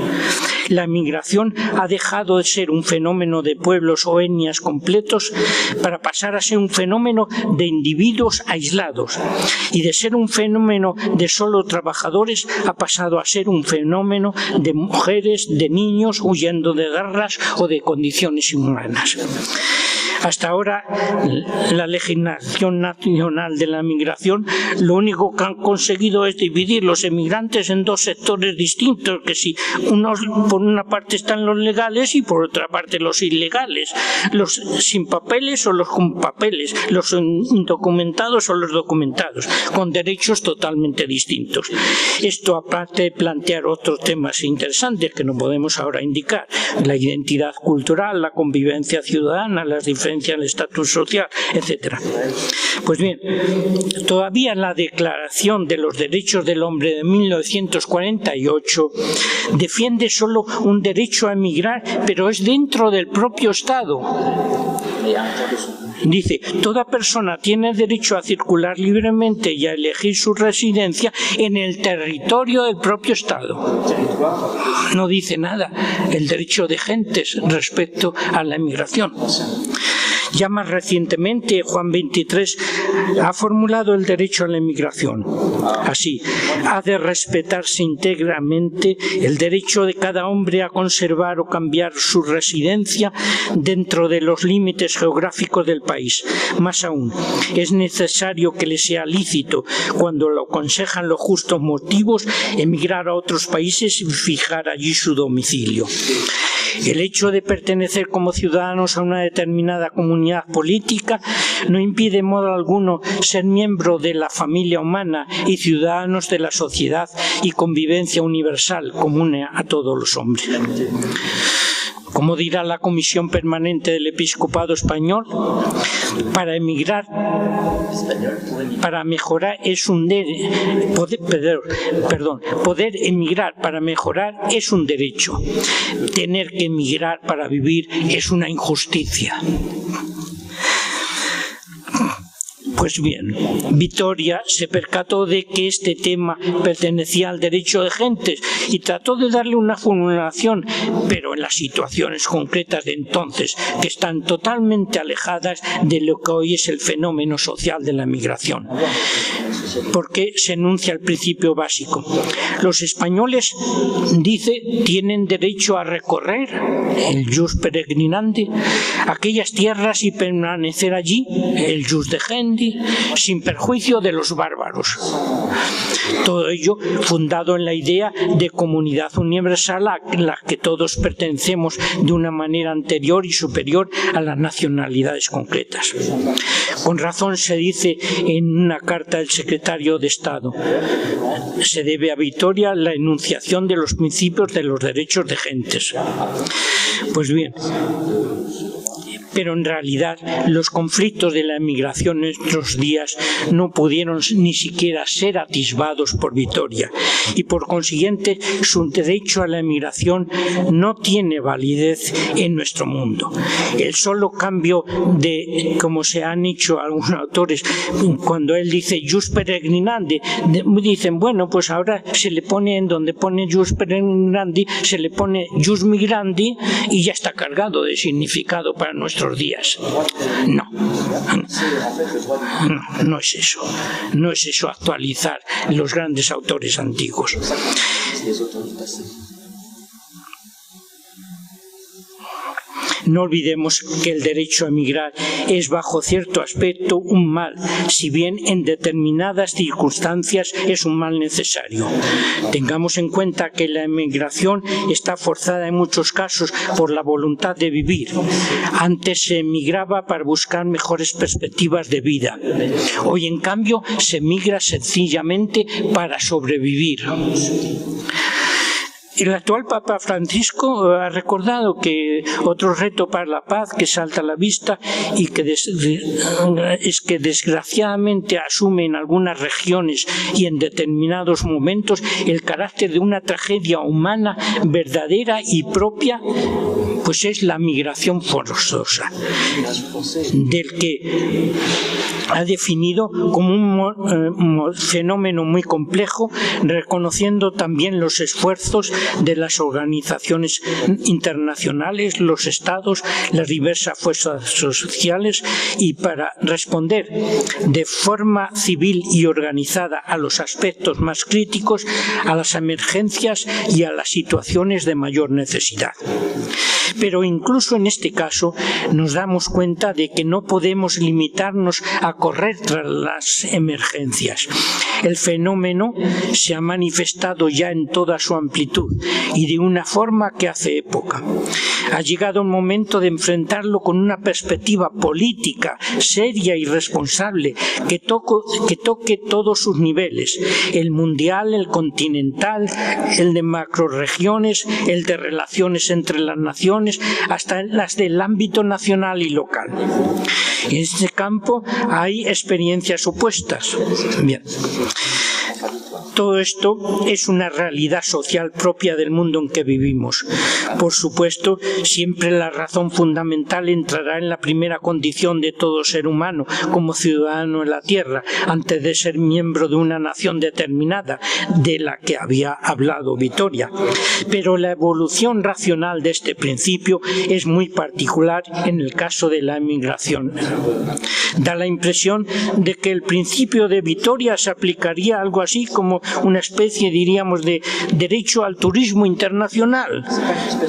La migración ha dejado de ser un fenómeno de pueblos o etnias completos para pasar a ser un fenómeno de individuos aislados, y de ser un fenómeno de solo trabajadores ha pasado a ser un fenómeno de mujeres, de niños huyendo de guerras o de condiciones inhumanas. Hasta ahora, la legislación nacional de la migración lo único que han conseguido es dividir los emigrantes en dos sectores distintos, que si por una parte están los legales y por otra parte los ilegales, los sin papeles o los con papeles, los indocumentados o los documentados, con derechos totalmente distintos. Esto, aparte de plantear otros temas interesantes que no podemos ahora indicar, la identidad cultural, la convivencia ciudadana, las diferencias del estatus social, etc. Pues bien, todavía la Declaración de los Derechos del Hombre de 1948 defiende solo un derecho a emigrar, pero es dentro del propio Estado. Dice, toda persona tiene derecho a circular libremente y a elegir su residencia en el territorio del propio Estado. No dice nada el derecho de gentes respecto a la emigración. Ya más recientemente, Juan XXIII ha formulado el derecho a la emigración. Así, ha de respetarse íntegramente el derecho de cada hombre a conservar o cambiar su residencia dentro de los límites geográficos del país. Más aún, es necesario que le sea lícito, cuando lo aconsejan los justos motivos, emigrar a otros países y fijar allí su domicilio. El hecho de pertenecer como ciudadanos a una determinada comunidad política no impide en modo alguno ser miembro de la familia humana y ciudadanos de la sociedad y convivencia universal común a todos los hombres. Como dirá la Comisión Permanente del Episcopado Español, para emigrar, para mejorar es un poder emigrar para mejorar es un derecho. Tener que emigrar para vivir es una injusticia. Pues bien, Vitoria se percató de que este tema pertenecía al derecho de gentes y trató de darle una formulación, pero en las situaciones concretas de entonces, que están totalmente alejadas de lo que hoy es el fenómeno social de la migración. Porque se enuncia el principio básico. Los españoles, dice, tienen derecho a recorrer, el jus peregrinandi, aquellas tierras y permanecer allí, el jus dejendi, sin perjuicio de los bárbaros. Todo ello fundado en la idea de comunidad universal a la que todos pertenecemos de una manera anterior y superior a las nacionalidades concretas. Con razón se dice en una carta del secretario de Estado: se debe a Vitoria la enunciación de los principios de los derechos de gentes. Pues bien, Pero en realidad los conflictos de la emigración en nuestros días no pudieron ni siquiera ser atisbados por Vitoria y por consiguiente su derecho a la emigración no tiene validez en nuestro mundo. El solo cambio de, como se han dicho algunos autores, cuando él dice jus peregrinandi, dicen, bueno, pues ahora se le pone, en donde pone jus peregrinandi, se le pone jus migrandi y ya está cargado de significado para nuestros días. No es eso. No es eso actualizar los grandes autores antiguos. No olvidemos que el derecho a emigrar es bajo cierto aspecto un mal, si bien en determinadas circunstancias es un mal necesario. Tengamos en cuenta que la emigración está forzada en muchos casos por la voluntad de vivir. Antes se emigraba para buscar mejores perspectivas de vida. Hoy, en cambio, se emigra sencillamente para sobrevivir. El actual Papa Francisco ha recordado que otro reto para la paz que salta a la vista y que es que desgraciadamente asume en algunas regiones y en determinados momentos el carácter de una tragedia humana verdadera y propia, pues es la migración forzosa, del que ha definido como un fenómeno muy complejo, reconociendo también los esfuerzos de las organizaciones internacionales, los estados, las diversas fuerzas sociales, y para responder de forma civil y organizada a los aspectos más críticos, a las emergencias y a las situaciones de mayor necesidad. Pero incluso en este caso nos damos cuenta de que no podemos limitarnos a correr tras las emergencias. El fenómeno se ha manifestado ya en toda su amplitud y de una forma que hace época. Ha llegado el momento de enfrentarlo con una perspectiva política seria y responsable que toque todos sus niveles: el mundial, el continental, el de macrorregiones, el de relaciones entre las naciones, hasta las del ámbito nacional y local. En este campo hay experiencias opuestas. Bien. Todo esto es una realidad social propia del mundo en que vivimos. Por supuesto, siempre la razón fundamental entrará en la primera condición de todo ser humano como ciudadano en la tierra, antes de ser miembro de una nación determinada, de la que había hablado Vitoria. Pero la evolución racional de este principio es muy particular en el caso de la emigración. Da la impresión de que el principio de Vitoria se aplicaría a algo así como una especie, diríamos, de derecho al turismo internacional,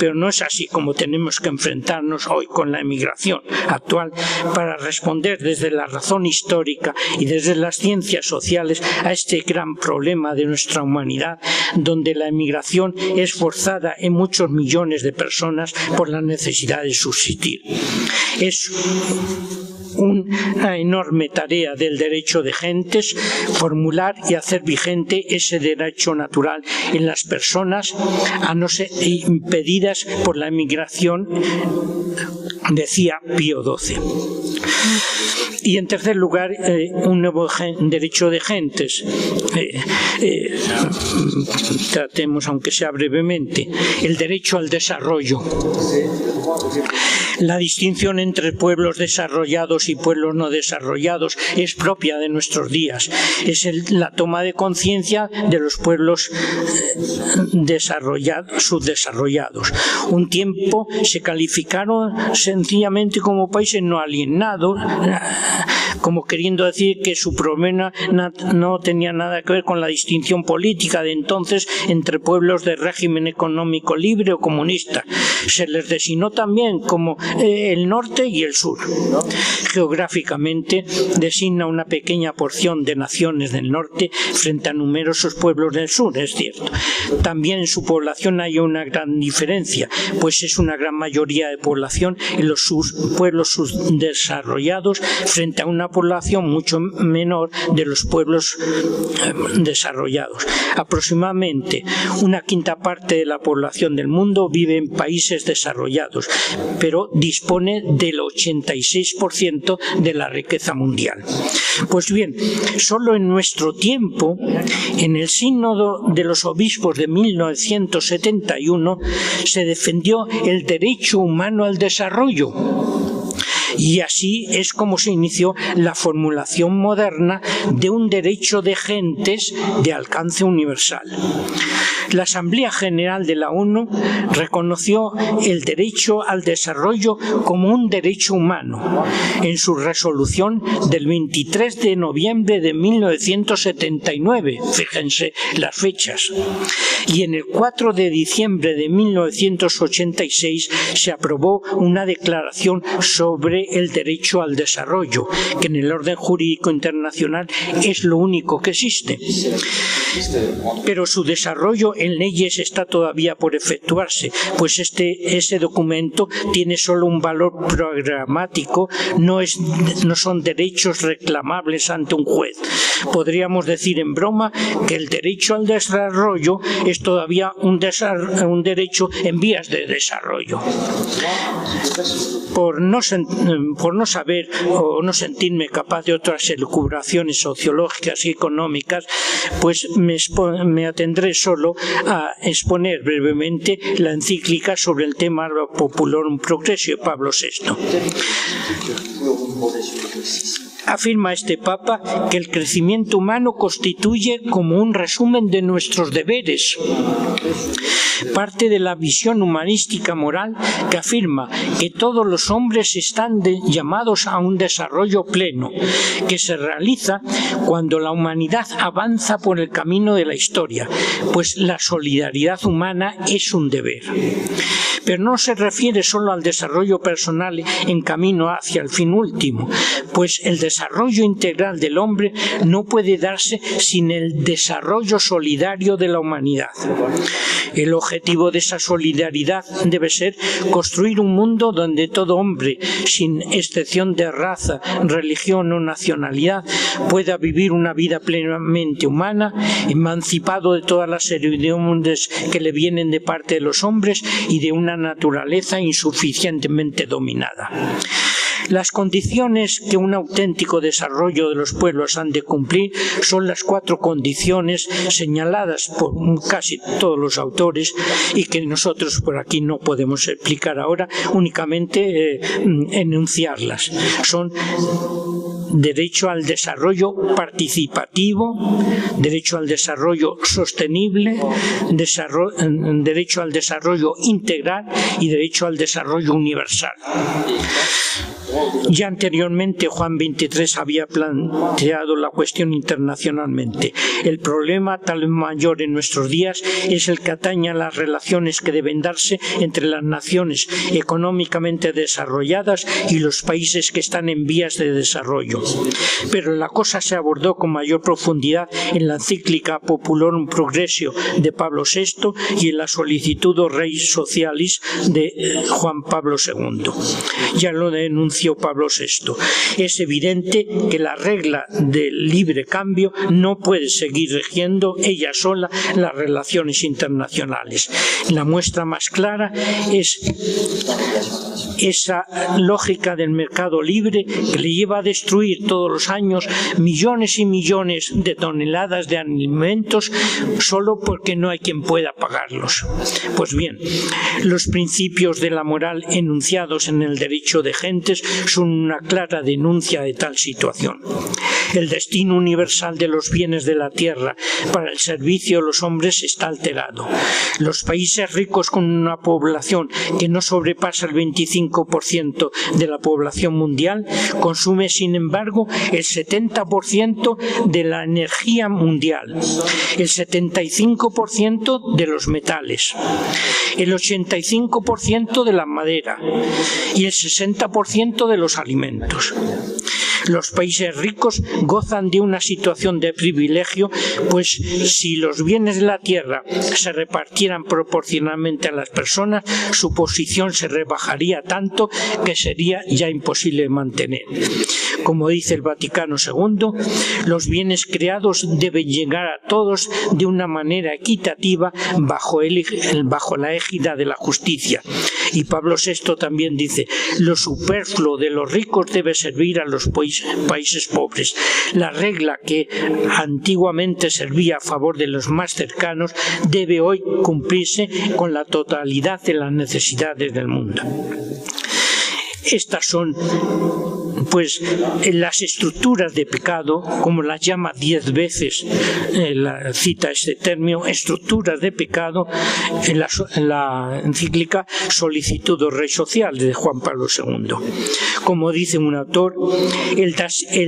pero no es así como tenemos que enfrentarnos hoy con la emigración actual para responder desde la razón histórica y desde las ciencias sociales a este gran problema de nuestra humanidad, donde la emigración es forzada en muchos millones de personas por la necesidad de subsistir. Es una enorme tarea del derecho de gentes formular y hacer vigente ese derecho natural en las personas, a no ser impedidas por la emigración, decía Pío XII. Y en tercer lugar, un nuevo derecho de gentes. Tratemos, aunque sea brevemente, el derecho al desarrollo. La distinción entre pueblos desarrollados y pueblos no desarrollados es propia de nuestros días. Es la toma de conciencia de los pueblos subdesarrollados. Un tiempo se calificaron sencillamente como países no alienados, como queriendo decir que su problema no tenía nada que ver con la distinción política de entonces entre pueblos de régimen económico libre o comunista. Se les designó también como el norte y el sur. Geográficamente designa una pequeña porción de naciones del norte frente a numerosos pueblos del sur, es cierto. También en su población hay una gran diferencia, pues es una gran mayoría de población en los pueblos subdesarrollados frente a una población mucho menor de los pueblos desarrollados. Aproximadamente una quinta parte de la población del mundo vive en países desarrollados, pero dispone del 86% de la riqueza mundial. Pues bien, solo en nuestro tiempo, en el Sínodo de los Obispos de 1971, se defendió el derecho humano al desarrollo. Y así es como se inició la formulación moderna de un derecho de gentes de alcance universal. La Asamblea General de la ONU reconoció el derecho al desarrollo como un derecho humano en su resolución del 23 de noviembre de 1979, fíjense las fechas, y en el 4 de diciembre de 1986 se aprobó una declaración sobre el derecho al desarrollo, que en el orden jurídico internacional es lo único que existe. Pero su desarrollo en leyes está todavía por efectuarse, pues ese documento tiene solo un valor programático, no son derechos reclamables ante un juez. Podríamos decir en broma que el derecho al desarrollo es todavía un derecho en vías de desarrollo. Por no saber o no sentirme capaz de otras elucubraciones sociológicas y económicas, pues me atendré solo a exponer brevemente la encíclica sobre el tema Populorum Progressio de Pablo VI. Afirma este Papa que el crecimiento humano constituye como un resumen de nuestros deberes. Parte de la visión humanística moral que afirma que todos los hombres están llamados a un desarrollo pleno, que se realiza cuando la humanidad avanza por el camino de la historia, pues la solidaridad humana es un deber. Pero no se refiere solo al desarrollo personal en camino hacia el fin último, pues el desarrollo integral del hombre no puede darse sin el desarrollo solidario de la humanidad. El objetivo de esa solidaridad debe ser construir un mundo donde todo hombre, sin excepción de raza, religión o nacionalidad, pueda vivir una vida plenamente humana, emancipado de todas las certidumbres que le vienen de parte de los hombres y de una naturaleza insuficientemente dominada. Las condiciones que un auténtico desarrollo de los pueblos han de cumplir son las 4 condiciones señaladas por casi todos los autores y que nosotros por aquí no podemos explicar ahora, únicamente enunciarlas. Son derecho al desarrollo participativo, derecho al desarrollo sostenible, derecho al desarrollo integral y derecho al desarrollo universal. Ya anteriormente Juan XXIII había planteado la cuestión internacionalmente. El problema tal vez mayor en nuestros días es el que atañe a las relaciones que deben darse entre las naciones económicamente desarrolladas y los países que están en vías de desarrollo. Pero la cosa se abordó con mayor profundidad en la encíclica Populorum Progressio de Pablo VI y en la Solicitudo Rei Socialis de Juan Pablo II. Ya lo denunció Pablo VI. Es evidente que la regla del libre cambio no puede seguir rigiendo ella sola las relaciones internacionales. La muestra más clara es esa lógica del mercado libre que le lleva a destruir todos los años millones y millones de toneladas de alimentos solo porque no hay quien pueda pagarlos. Pues bien, los principios de la moral enunciados en el derecho de gentes son una clara denuncia de tal situación. El destino universal de los bienes de la tierra para el servicio de los hombres está alterado. Los países ricos con una población que no sobrepasa el 25% de la población mundial consume, sin embargo, el 70% de la energía mundial, el 75% de los metales, el 85% de la madera y el 60% de los alimentos. Los países ricos gozan de una situación de privilegio, pues si los bienes de la tierra se repartieran proporcionalmente a las personas, su posición se rebajaría tanto que sería ya imposible mantener. como dice el Vaticano II, los bienes creados deben llegar a todos de una manera equitativa bajo la égida de la justicia. Y Pablo VI también dice: lo superfluo de los ricos debe servir a los países pobres. La regla que antiguamente servía a favor de los más cercanos debe hoy cumplirse con la totalidad de las necesidades del mundo. Estas son, pues, las estructuras de pecado, como las llama 10 veces, cita este término, estructuras de pecado, en la encíclica Solicitudo Rei Social de Juan Pablo II. Como dice un autor, el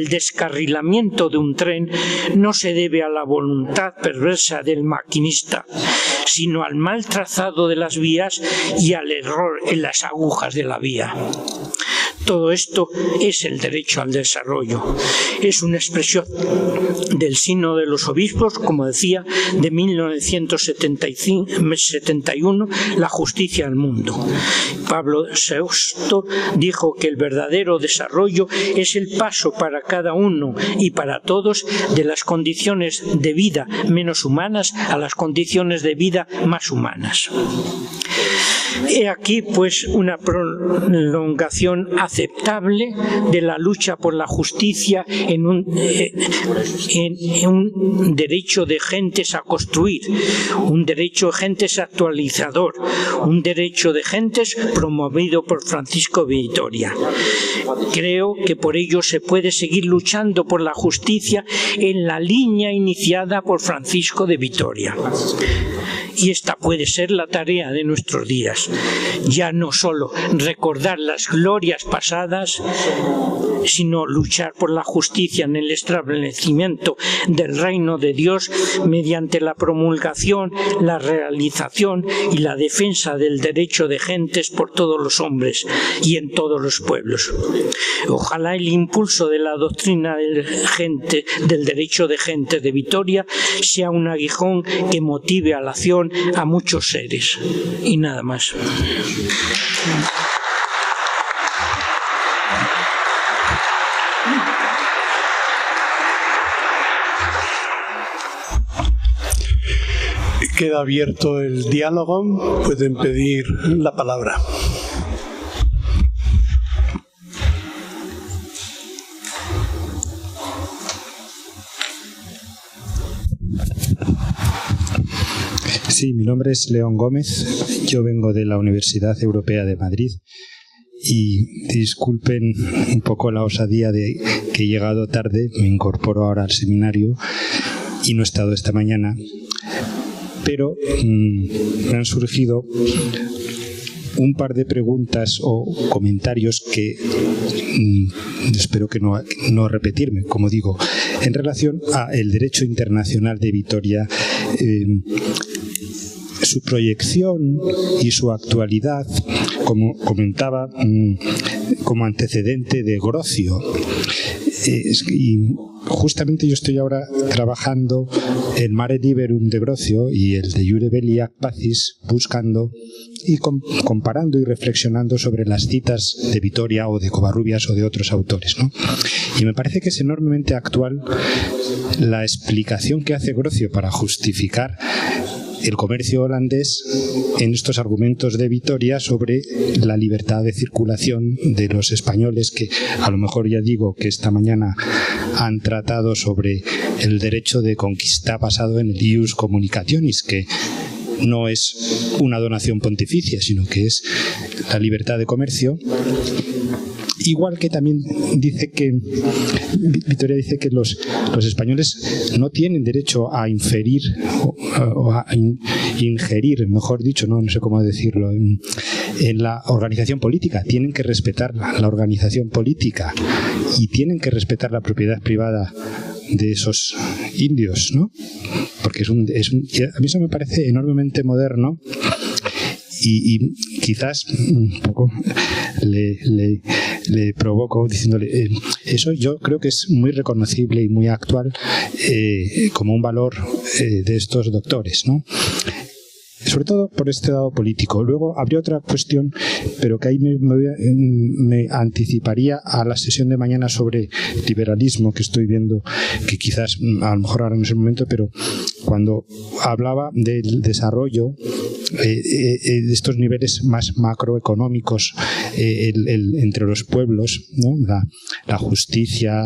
descarrilamiento de un tren no se debe a la voluntad perversa del maquinista, sino al mal trazado de las vías y al error en las agujas de la vía. Todo esto es el derecho al desarrollo. Es una expresión del Sínodo de los Obispos, como decía, de 1971, la justicia al mundo. Pablo VI dijo que el verdadero desarrollo es el paso para cada uno y para todos de las condiciones de vida menos humanas a las condiciones de vida más humanas. He aquí, pues, una prolongación aceptable de la lucha por la justicia en un derecho de gentes a construir, un derecho de gentes actualizador, un derecho de gentes promovido por Francisco de Vitoria. Creo que por ello se puede seguir luchando por la justicia en la línea iniciada por Francisco de Vitoria. Y esta puede ser la tarea de nuestros días. Ya no solo recordar las glorias pasadas, sino luchar por la justicia en el establecimiento del reino de Dios mediante la promulgación, la realización y la defensa del derecho de gentes por todos los hombres y en todos los pueblos. Ojalá el impulso de la doctrina del derecho de gentes de Vitoria sea un aguijón que motive a la acción a muchos seres. Y nada más. Queda abierto el diálogo. Pueden pedir la palabra. Sí, mi nombre es León Gómez, yo vengo de la Universidad Europea de Madrid y disculpen un poco la osadía de que he llegado tarde, me incorporo ahora al seminario y no he estado esta mañana, pero me han surgido un par de preguntas o comentarios que espero que no repetirme, como digo, en relación al derecho internacional de Vitoria, su proyección y su actualidad, como comentaba, como antecedente de Grocio. Y justamente yo estoy ahora trabajando el Mare Liberum de Grocio y el de Iure Belli ac Pacis, buscando y comparando y reflexionando sobre las citas de Vitoria o de Covarrubias o de otros autores, ¿no? Y me parece que es enormemente actual la explicación que hace Grocio para justificar el comercio holandés en estos argumentos de Vitoria sobre la libertad de circulación de los españoles, que a lo mejor ya digo que esta mañana han tratado sobre el derecho de conquista basado en el ius communicationis, que no es una donación pontificia, sino que es la libertad de comercio. Igual que también dice que Vitoria dice que los españoles no tienen derecho a inferir o a ingerir, mejor dicho, no sé cómo decirlo, en la organización política. Tienen que respetar la organización política y tienen que respetar la propiedad privada de esos indios, ¿no? Porque a mí eso me parece enormemente moderno. Y quizás un poco le provoco diciéndole eso yo creo que es muy reconocible y muy actual como un valor de estos doctores, ¿no? sobre todo por este lado político. Luego habría otra cuestión, pero que ahí me anticiparía a la sesión de mañana sobre liberalismo, que estoy viendo, que quizás a lo mejor ahora no es el momento, pero cuando hablaba del desarrollo de estos niveles más macroeconómicos entre los pueblos, ¿no? La justicia,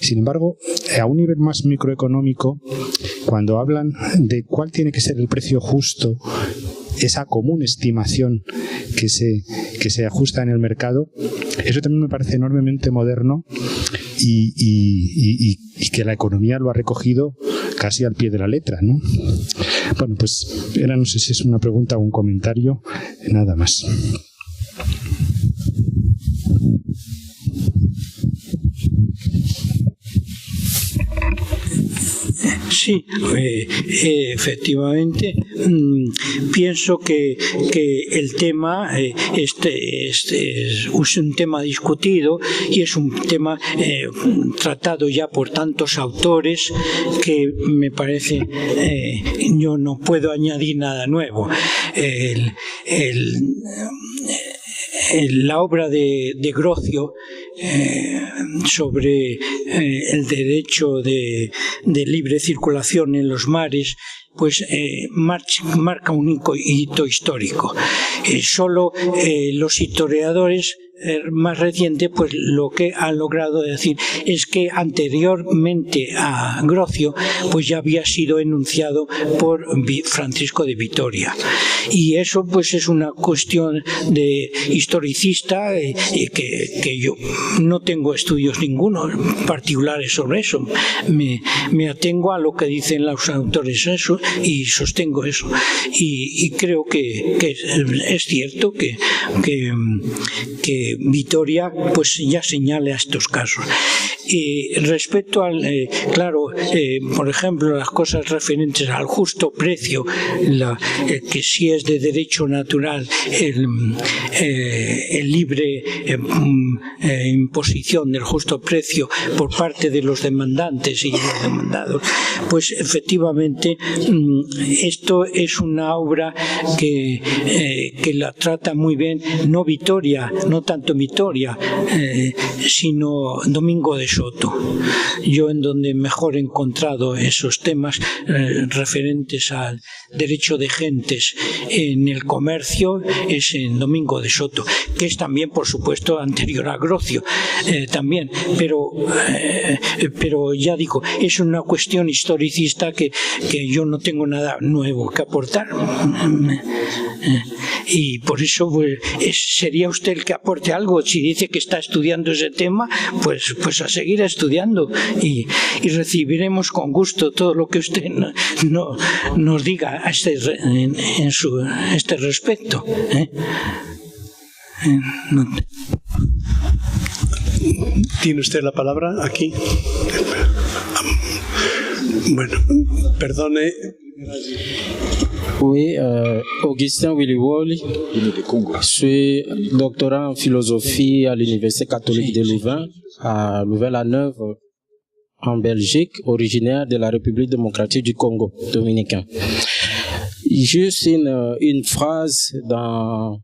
sin embargo, a un nivel más microeconómico, cuando hablan de cuál tiene que ser el precio justo, esa común estimación que se ajusta en el mercado, eso también me parece enormemente moderno y que la economía lo ha recogido casi al pie de la letra, ¿no? Bueno, pues no sé si es una pregunta o un comentario, nada más. Sí, efectivamente, pienso que el tema es un tema discutido y es un tema tratado ya por tantos autores que me parece yo no puedo añadir nada nuevo. La obra de Grocio sobre el derecho de libre circulación en los mares, pues marca un hito histórico. Solo los historiadores más recientes, pues lo que han logrado decir es que anteriormente a Grocio, pues ya había sido enunciado por Francisco de Vitoria, y eso pues es una cuestión de historicista que yo no tengo estudios ninguno particulares sobre eso. Me atengo a lo que dicen los autores eso y sostengo eso, y creo que es cierto que Vitoria pues ya señala estos casos. Y respecto al, por ejemplo, las cosas referentes al justo precio, que si es de derecho natural el libre imposición del justo precio por parte de los demandantes y los demandados, pues efectivamente esto es una obra que la trata muy bien, no Vitoria, no tanto Vitoria, sino Domingo de Soto. Yo en donde mejor he encontrado esos temas referentes al derecho de gentes en el comercio es en Domingo de Soto, que es también, por supuesto, anterior a Grocio, también, pero ya digo, es una cuestión historicista que yo no tengo nada nuevo que aportar. Y por eso pues, sería usted el que aporte algo. Si dice que está estudiando ese tema, pues a seguir estudiando y recibiremos con gusto todo lo que usted nos diga a este respecto. ¿Tiene usted la palabra aquí? Bueno, perdone. Oui, Augustin Willy-Wall, je suis doctorant en philosophie à l'Université catholique de Louvain, à Louvain-la-Neuve, en Belgique, originaire de la République démocratique du Congo dominicain. Juste une phrase dans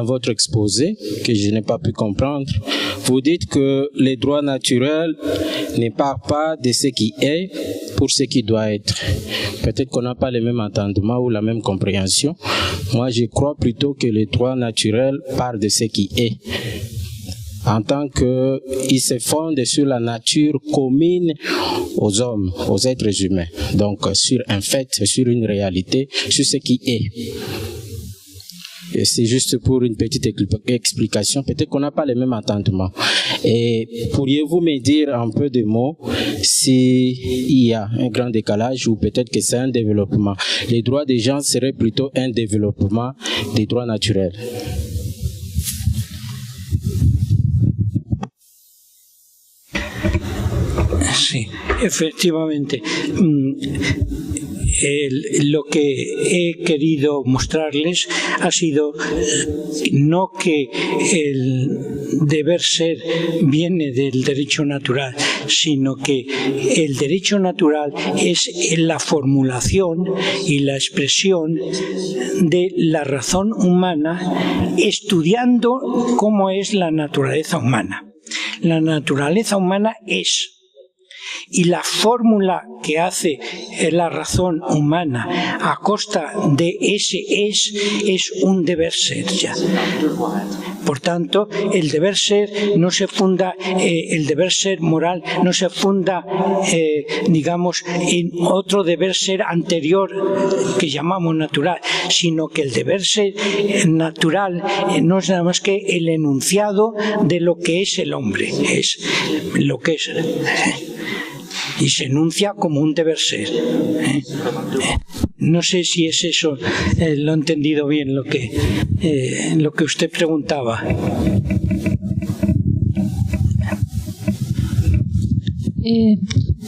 votre exposé que je n'ai pas pu comprendre. Vous dites que les droits naturels ne parlent pas de ce qui est pour ce qui doit être. Peut-être qu'on n'a pas le même entendement ou la même compréhension. Moi, je crois plutôt que les droits naturels parlent de ce qui est, en tant qu'ils se fondent sur la nature commune aux hommes, aux êtres humains. Donc, sur un fait, sur une réalité, sur ce qui est. Et c'est juste pour une petite explication. Peut-être qu'on n'a pas les mêmes entendements. Et pourriez-vous me dire un peu de mots s'il y a un grand décalage ou peut-être que c'est un développement? Les droits des gens seraient plutôt un développement des droits naturels. Sí, efectivamente. lo que he querido mostrarles ha sido no que el deber ser viene del derecho natural, sino que el derecho natural es la formulación y la expresión de la razón humana, estudiando cómo es la naturaleza humana. La naturaleza humana es. Y la fórmula que hace la razón humana a costa de ese es un deber ser ya. Por tanto, el deber ser no se funda, el deber ser moral no se funda, digamos, en otro deber ser anterior que llamamos natural, sino que el deber ser natural no es nada más que el enunciado de lo que es el hombre, es lo que es. Y se enuncia como un deber ser. No sé si es eso, lo he entendido bien lo que usted preguntaba.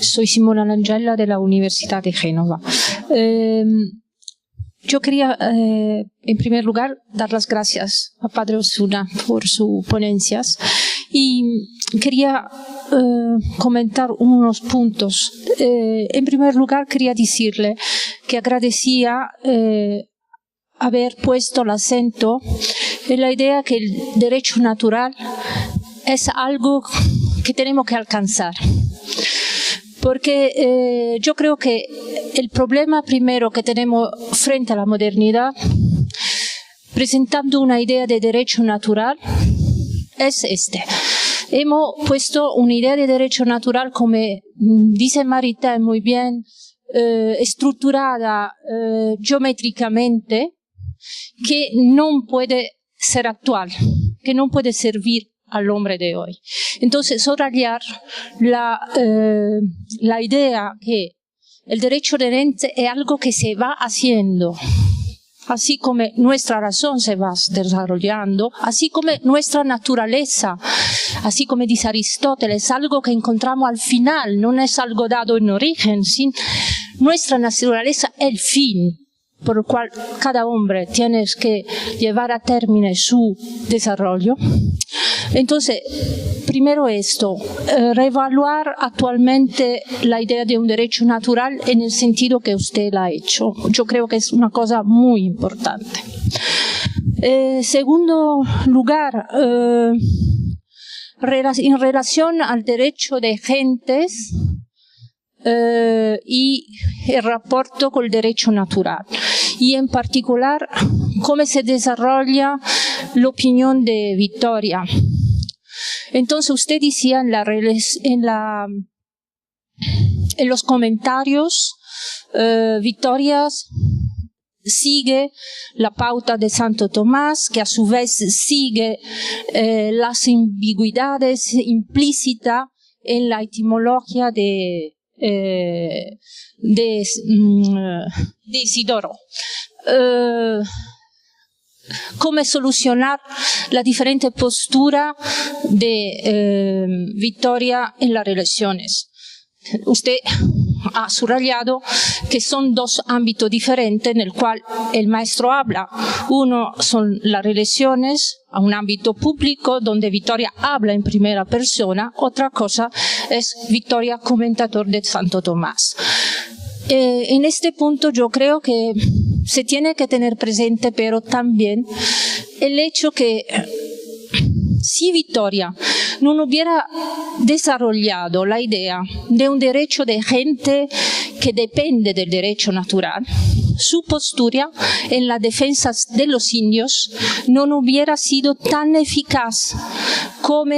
Soy Simona Langella de la Universidad de Génova. Yo quería, en primer lugar, dar las gracias a Padre Osuna por sus ponencias y quería comentar unos puntos. En primer lugar, quería decirle que agradecía haber puesto el acento en la idea que el derecho natural es algo que tenemos que alcanzar. Porque yo creo que el problema primero que tenemos frente a la modernidad, presentando una idea de derecho natural, es este. Hemos puesto una idea de derecho natural, como dice Maritain muy bien, estructurada geométricamente, que no puede ser actual, que no puede servir al hombre de hoy. Entonces, subrayar la idea que el derecho de herencia es algo que se va haciendo, así como nuestra razón se va desarrollando, así como nuestra naturaleza, así como dice Aristóteles, es algo que encontramos al final, no es algo dado en origen, nuestra naturaleza es el fin por el cual cada hombre tiene que llevar a término su desarrollo. Entonces, primero esto, reevaluar actualmente la idea de un derecho natural en el sentido que usted la ha hecho. Yo creo que es una cosa muy importante. Segundo lugar, en relación al derecho de gentes y el rapporto con el derecho natural. Y en particular, cómo se desarrolla la opinión de Vittoria. Entonces usted decía en los comentarios, Vittoria sigue la pauta de Santo Tomás, que a su vez sigue las ambigüedades implícitas en la etimología de Isidoro. Cómo solucionar la diferente postura de Vittoria en las relaciones. Usted ha subrayado que son dos ámbitos diferentes en el cual el maestro habla. Uno son las relaciones a un ámbito público donde Vittoria habla en primera persona. Otra cosa es Vittoria comentador de Santo Tomás. En este punto yo creo que se tiene que tener presente, pero también el hecho que si Vittoria no hubiera desarrollado la idea de un derecho de gente que depende del derecho natural, su postura en la defensa de los indios no hubiera sido tan eficaz como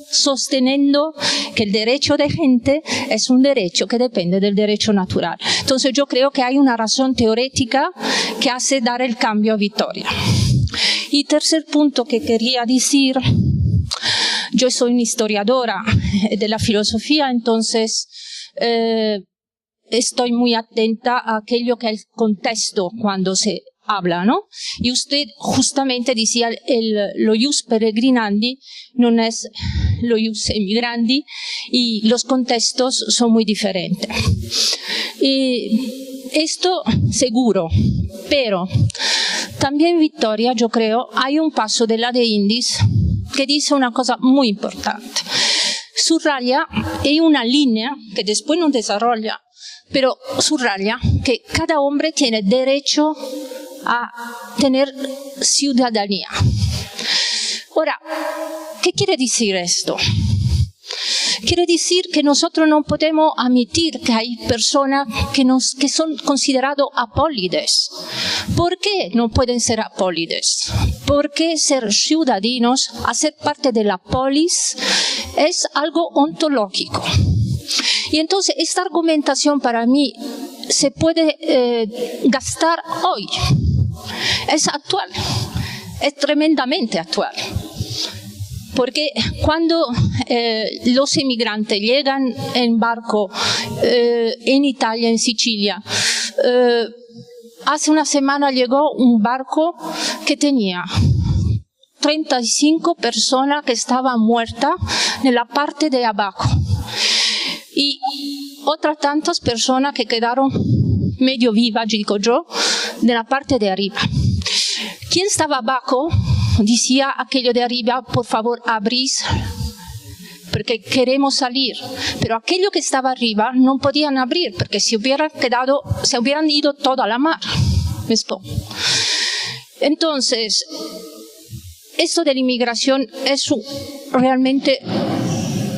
sosteniendo que el derecho de gente es un derecho que depende del derecho natural. Entonces yo creo que hay una razón teórica que hace dar el cambio a Vittoria. Y tercer punto que quería decir, yo soy una historiadora de la filosofía, entonces estoy muy atenta a aquello que es el contexto cuando se habla, ¿no? Y usted justamente decía lo ius peregrinandi no es lo ius emigrandi y los contextos son muy diferentes. Y esto seguro, pero también Vittoria, yo creo, hay un paso de la de Indis que dice una cosa muy importante. Subraya, hay una línea que después no desarrolla, pero subraya que cada hombre tiene derecho a tener ciudadanía. Ahora, ¿qué quiere decir esto? Quiere decir que nosotros no podemos admitir que hay personas que son considerados apólides. ¿Por qué no pueden ser apólides? Porque ser ciudadanos, hacer parte de la polis, es algo ontológico. Y entonces esta argumentación para mí se puede gastar hoy. Es actual, es tremendamente actual. Porque cuando los inmigrantes llegan en barco en Italia, en Sicilia, hace una semana llegó un barco que tenía 35 personas que estaban muertas en la parte de abajo y otras tantas personas que quedaron medio vivas, digo yo, de la parte de arriba. Quien estaba abajo decía aquello de arriba, por favor, abrís, porque queremos salir. Pero aquello que estaba arriba no podían abrir, porque se hubieran ido toda a la mar. Entonces, esto de la inmigración es realmente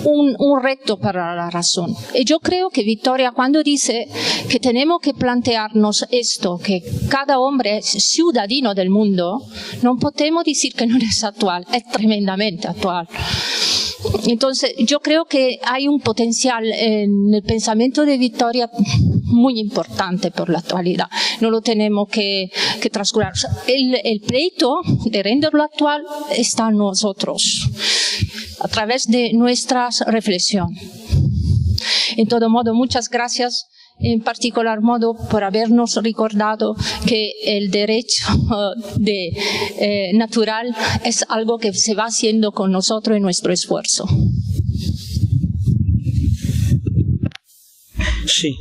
un reto para la razón. Y yo creo que Vittoria, cuando dice que tenemos que plantearnos esto, que cada hombre es ciudadano del mundo, no podemos decir que no es actual, es tremendamente actual. Entonces, yo creo que hay un potencial en el pensamiento de Vittoria muy importante por la actualidad. No lo tenemos que transcurar. El pleito de renderlo actual está en nosotros, a través de nuestras reflexiones. En todo modo, muchas gracias, en particular modo, por habernos recordado que el derecho natural es algo que se va haciendo con nosotros en nuestro esfuerzo. Sí,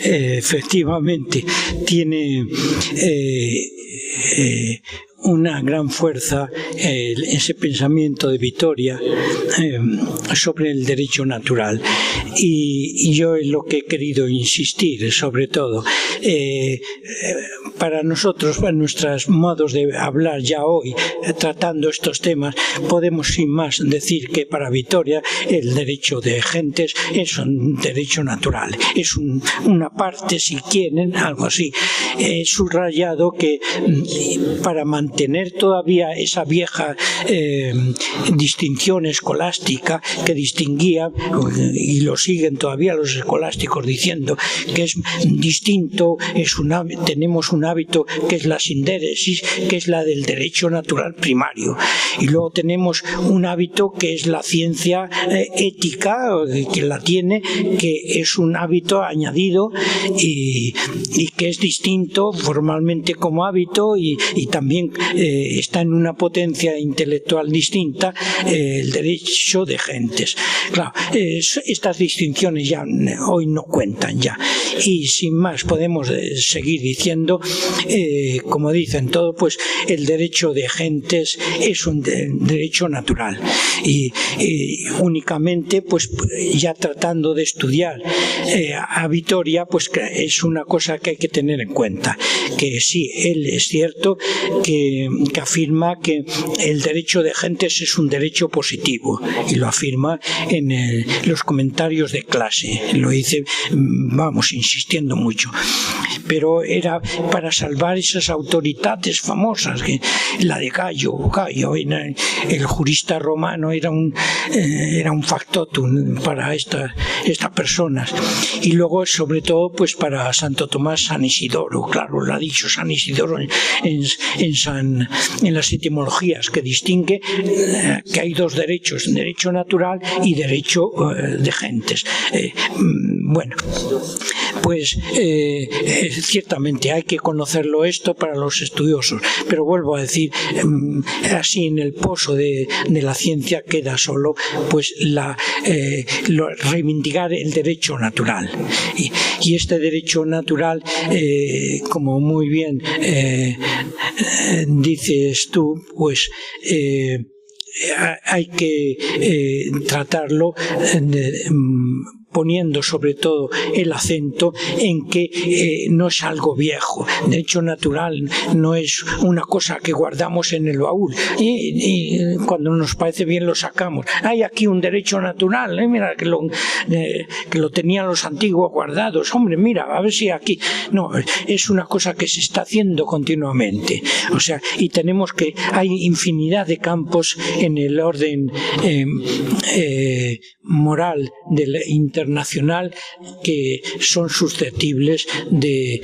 efectivamente, tiene una gran fuerza ese pensamiento de Vittoria sobre el derecho natural, y yo es lo que he querido insistir sobre todo. Para nosotros, para nuestros modos de hablar ya hoy, tratando estos temas, podemos sin más decir que para Vittoria el derecho de gentes es un derecho natural, es una parte, si quieren, algo así. He subrayado que para mantener todavía esa vieja distinción escolástica que distinguía, y lo siguen todavía los escolásticos diciendo que es distinto, tenemos un hábito que es la sindéresis, que es la del derecho natural primario, y luego tenemos un hábito que es la ciencia ética, que la tiene, que es un hábito añadido y que es distinto formalmente como hábito, y también está en una potencia intelectual distinta, el derecho de gentes. Claro, estas distinciones ya hoy no cuentan ya, y sin más podemos seguir diciendo, como dicen todo, pues el derecho de gentes es un derecho natural, y únicamente pues ya tratando de estudiar a Vittoria, pues es una cosa que hay que tener en cuenta, que sí, él es cierto que afirma que el derecho de gentes es un derecho positivo, y lo afirma en los comentarios de clase, lo dice, vamos, insistiendo mucho, pero era para salvar esas autoridades famosas, que la de Gallo, el jurista romano, era un factotum para estas personas, y luego sobre todo pues para Santo Tomás San Isidoro. Claro, lo ha dicho San Isidoro en las etimologías, que distingue que hay dos derechos, derecho natural y derecho de gentes. Bueno, pues ciertamente hay que conocerlo esto para los estudiosos, pero vuelvo a decir, así en el pozo de la ciencia queda solo pues reivindicar el derecho natural. Y este derecho natural, como muy bien dices tú, pues hay que tratarlo poniendo sobre todo el acento en que no es algo viejo. Derecho natural no es una cosa que guardamos en el baúl y cuando nos parece bien lo sacamos. Hay aquí un derecho natural, mira que lo tenían los antiguos guardados. Hombre, mira, a ver si aquí... No, es una cosa que se está haciendo continuamente. O sea, y tenemos que... Hay infinidad de campos en el orden moral del internacional que son susceptibles de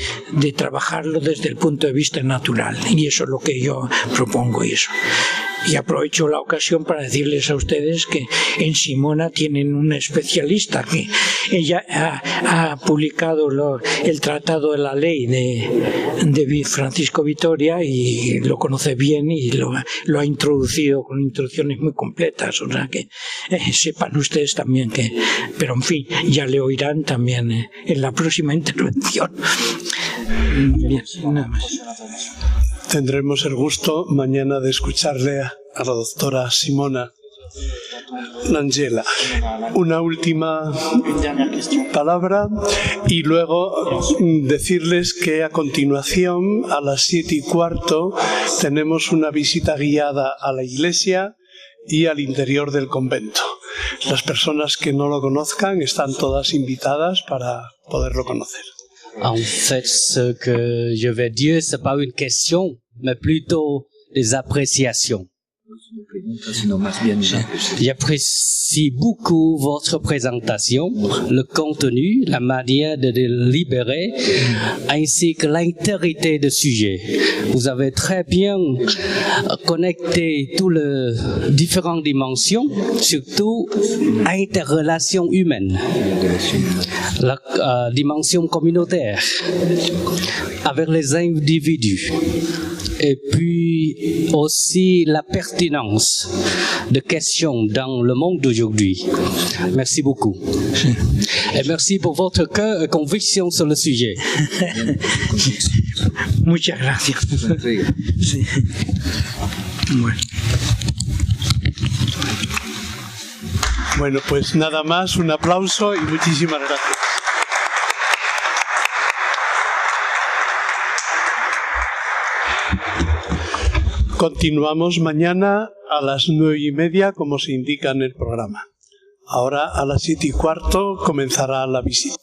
trabajarlo desde el punto de vista natural, y eso es lo que yo propongo. Y aprovecho la ocasión para decirles a ustedes que en Simona tienen una especialista, que ella ha publicado el Tratado de la Ley de Francisco Vitoria y lo conoce bien y lo ha introducido con introducciones muy completas, o sea que sepan ustedes también que, pero en fin, ya le oirán también en la próxima intervención. Bien, nada más. Tendremos el gusto mañana de escucharle a la doctora Simona Langella. Una última palabra y luego decirles que a continuación a las 7:15 tenemos una visita guiada a la iglesia y al interior del convento. Las personas que no lo conozcan están todas invitadas para poderlo conocer. En fait, ce que je vais dire, c'est pas une question, mais plutôt des appréciations. J'apprécie beaucoup votre présentation, le contenu, la manière de délibérer, ainsi que l'intégrité du sujet. Vous avez très bien connecté toutes les différentes dimensions, surtout interrelations humaines, la dimension communautaire avec les individus. Et puis aussi la pertinence de questions dans le monde d'aujourd'hui. Merci beaucoup. Et merci pour votre cœur et conviction sur le sujet. Muchas gracias. Sí. Bueno, pues nada más, un aplauso y muchísimas gracias. Continuamos mañana a las 9:30, como se indica en el programa. Ahora a las 7:15 comenzará la visita.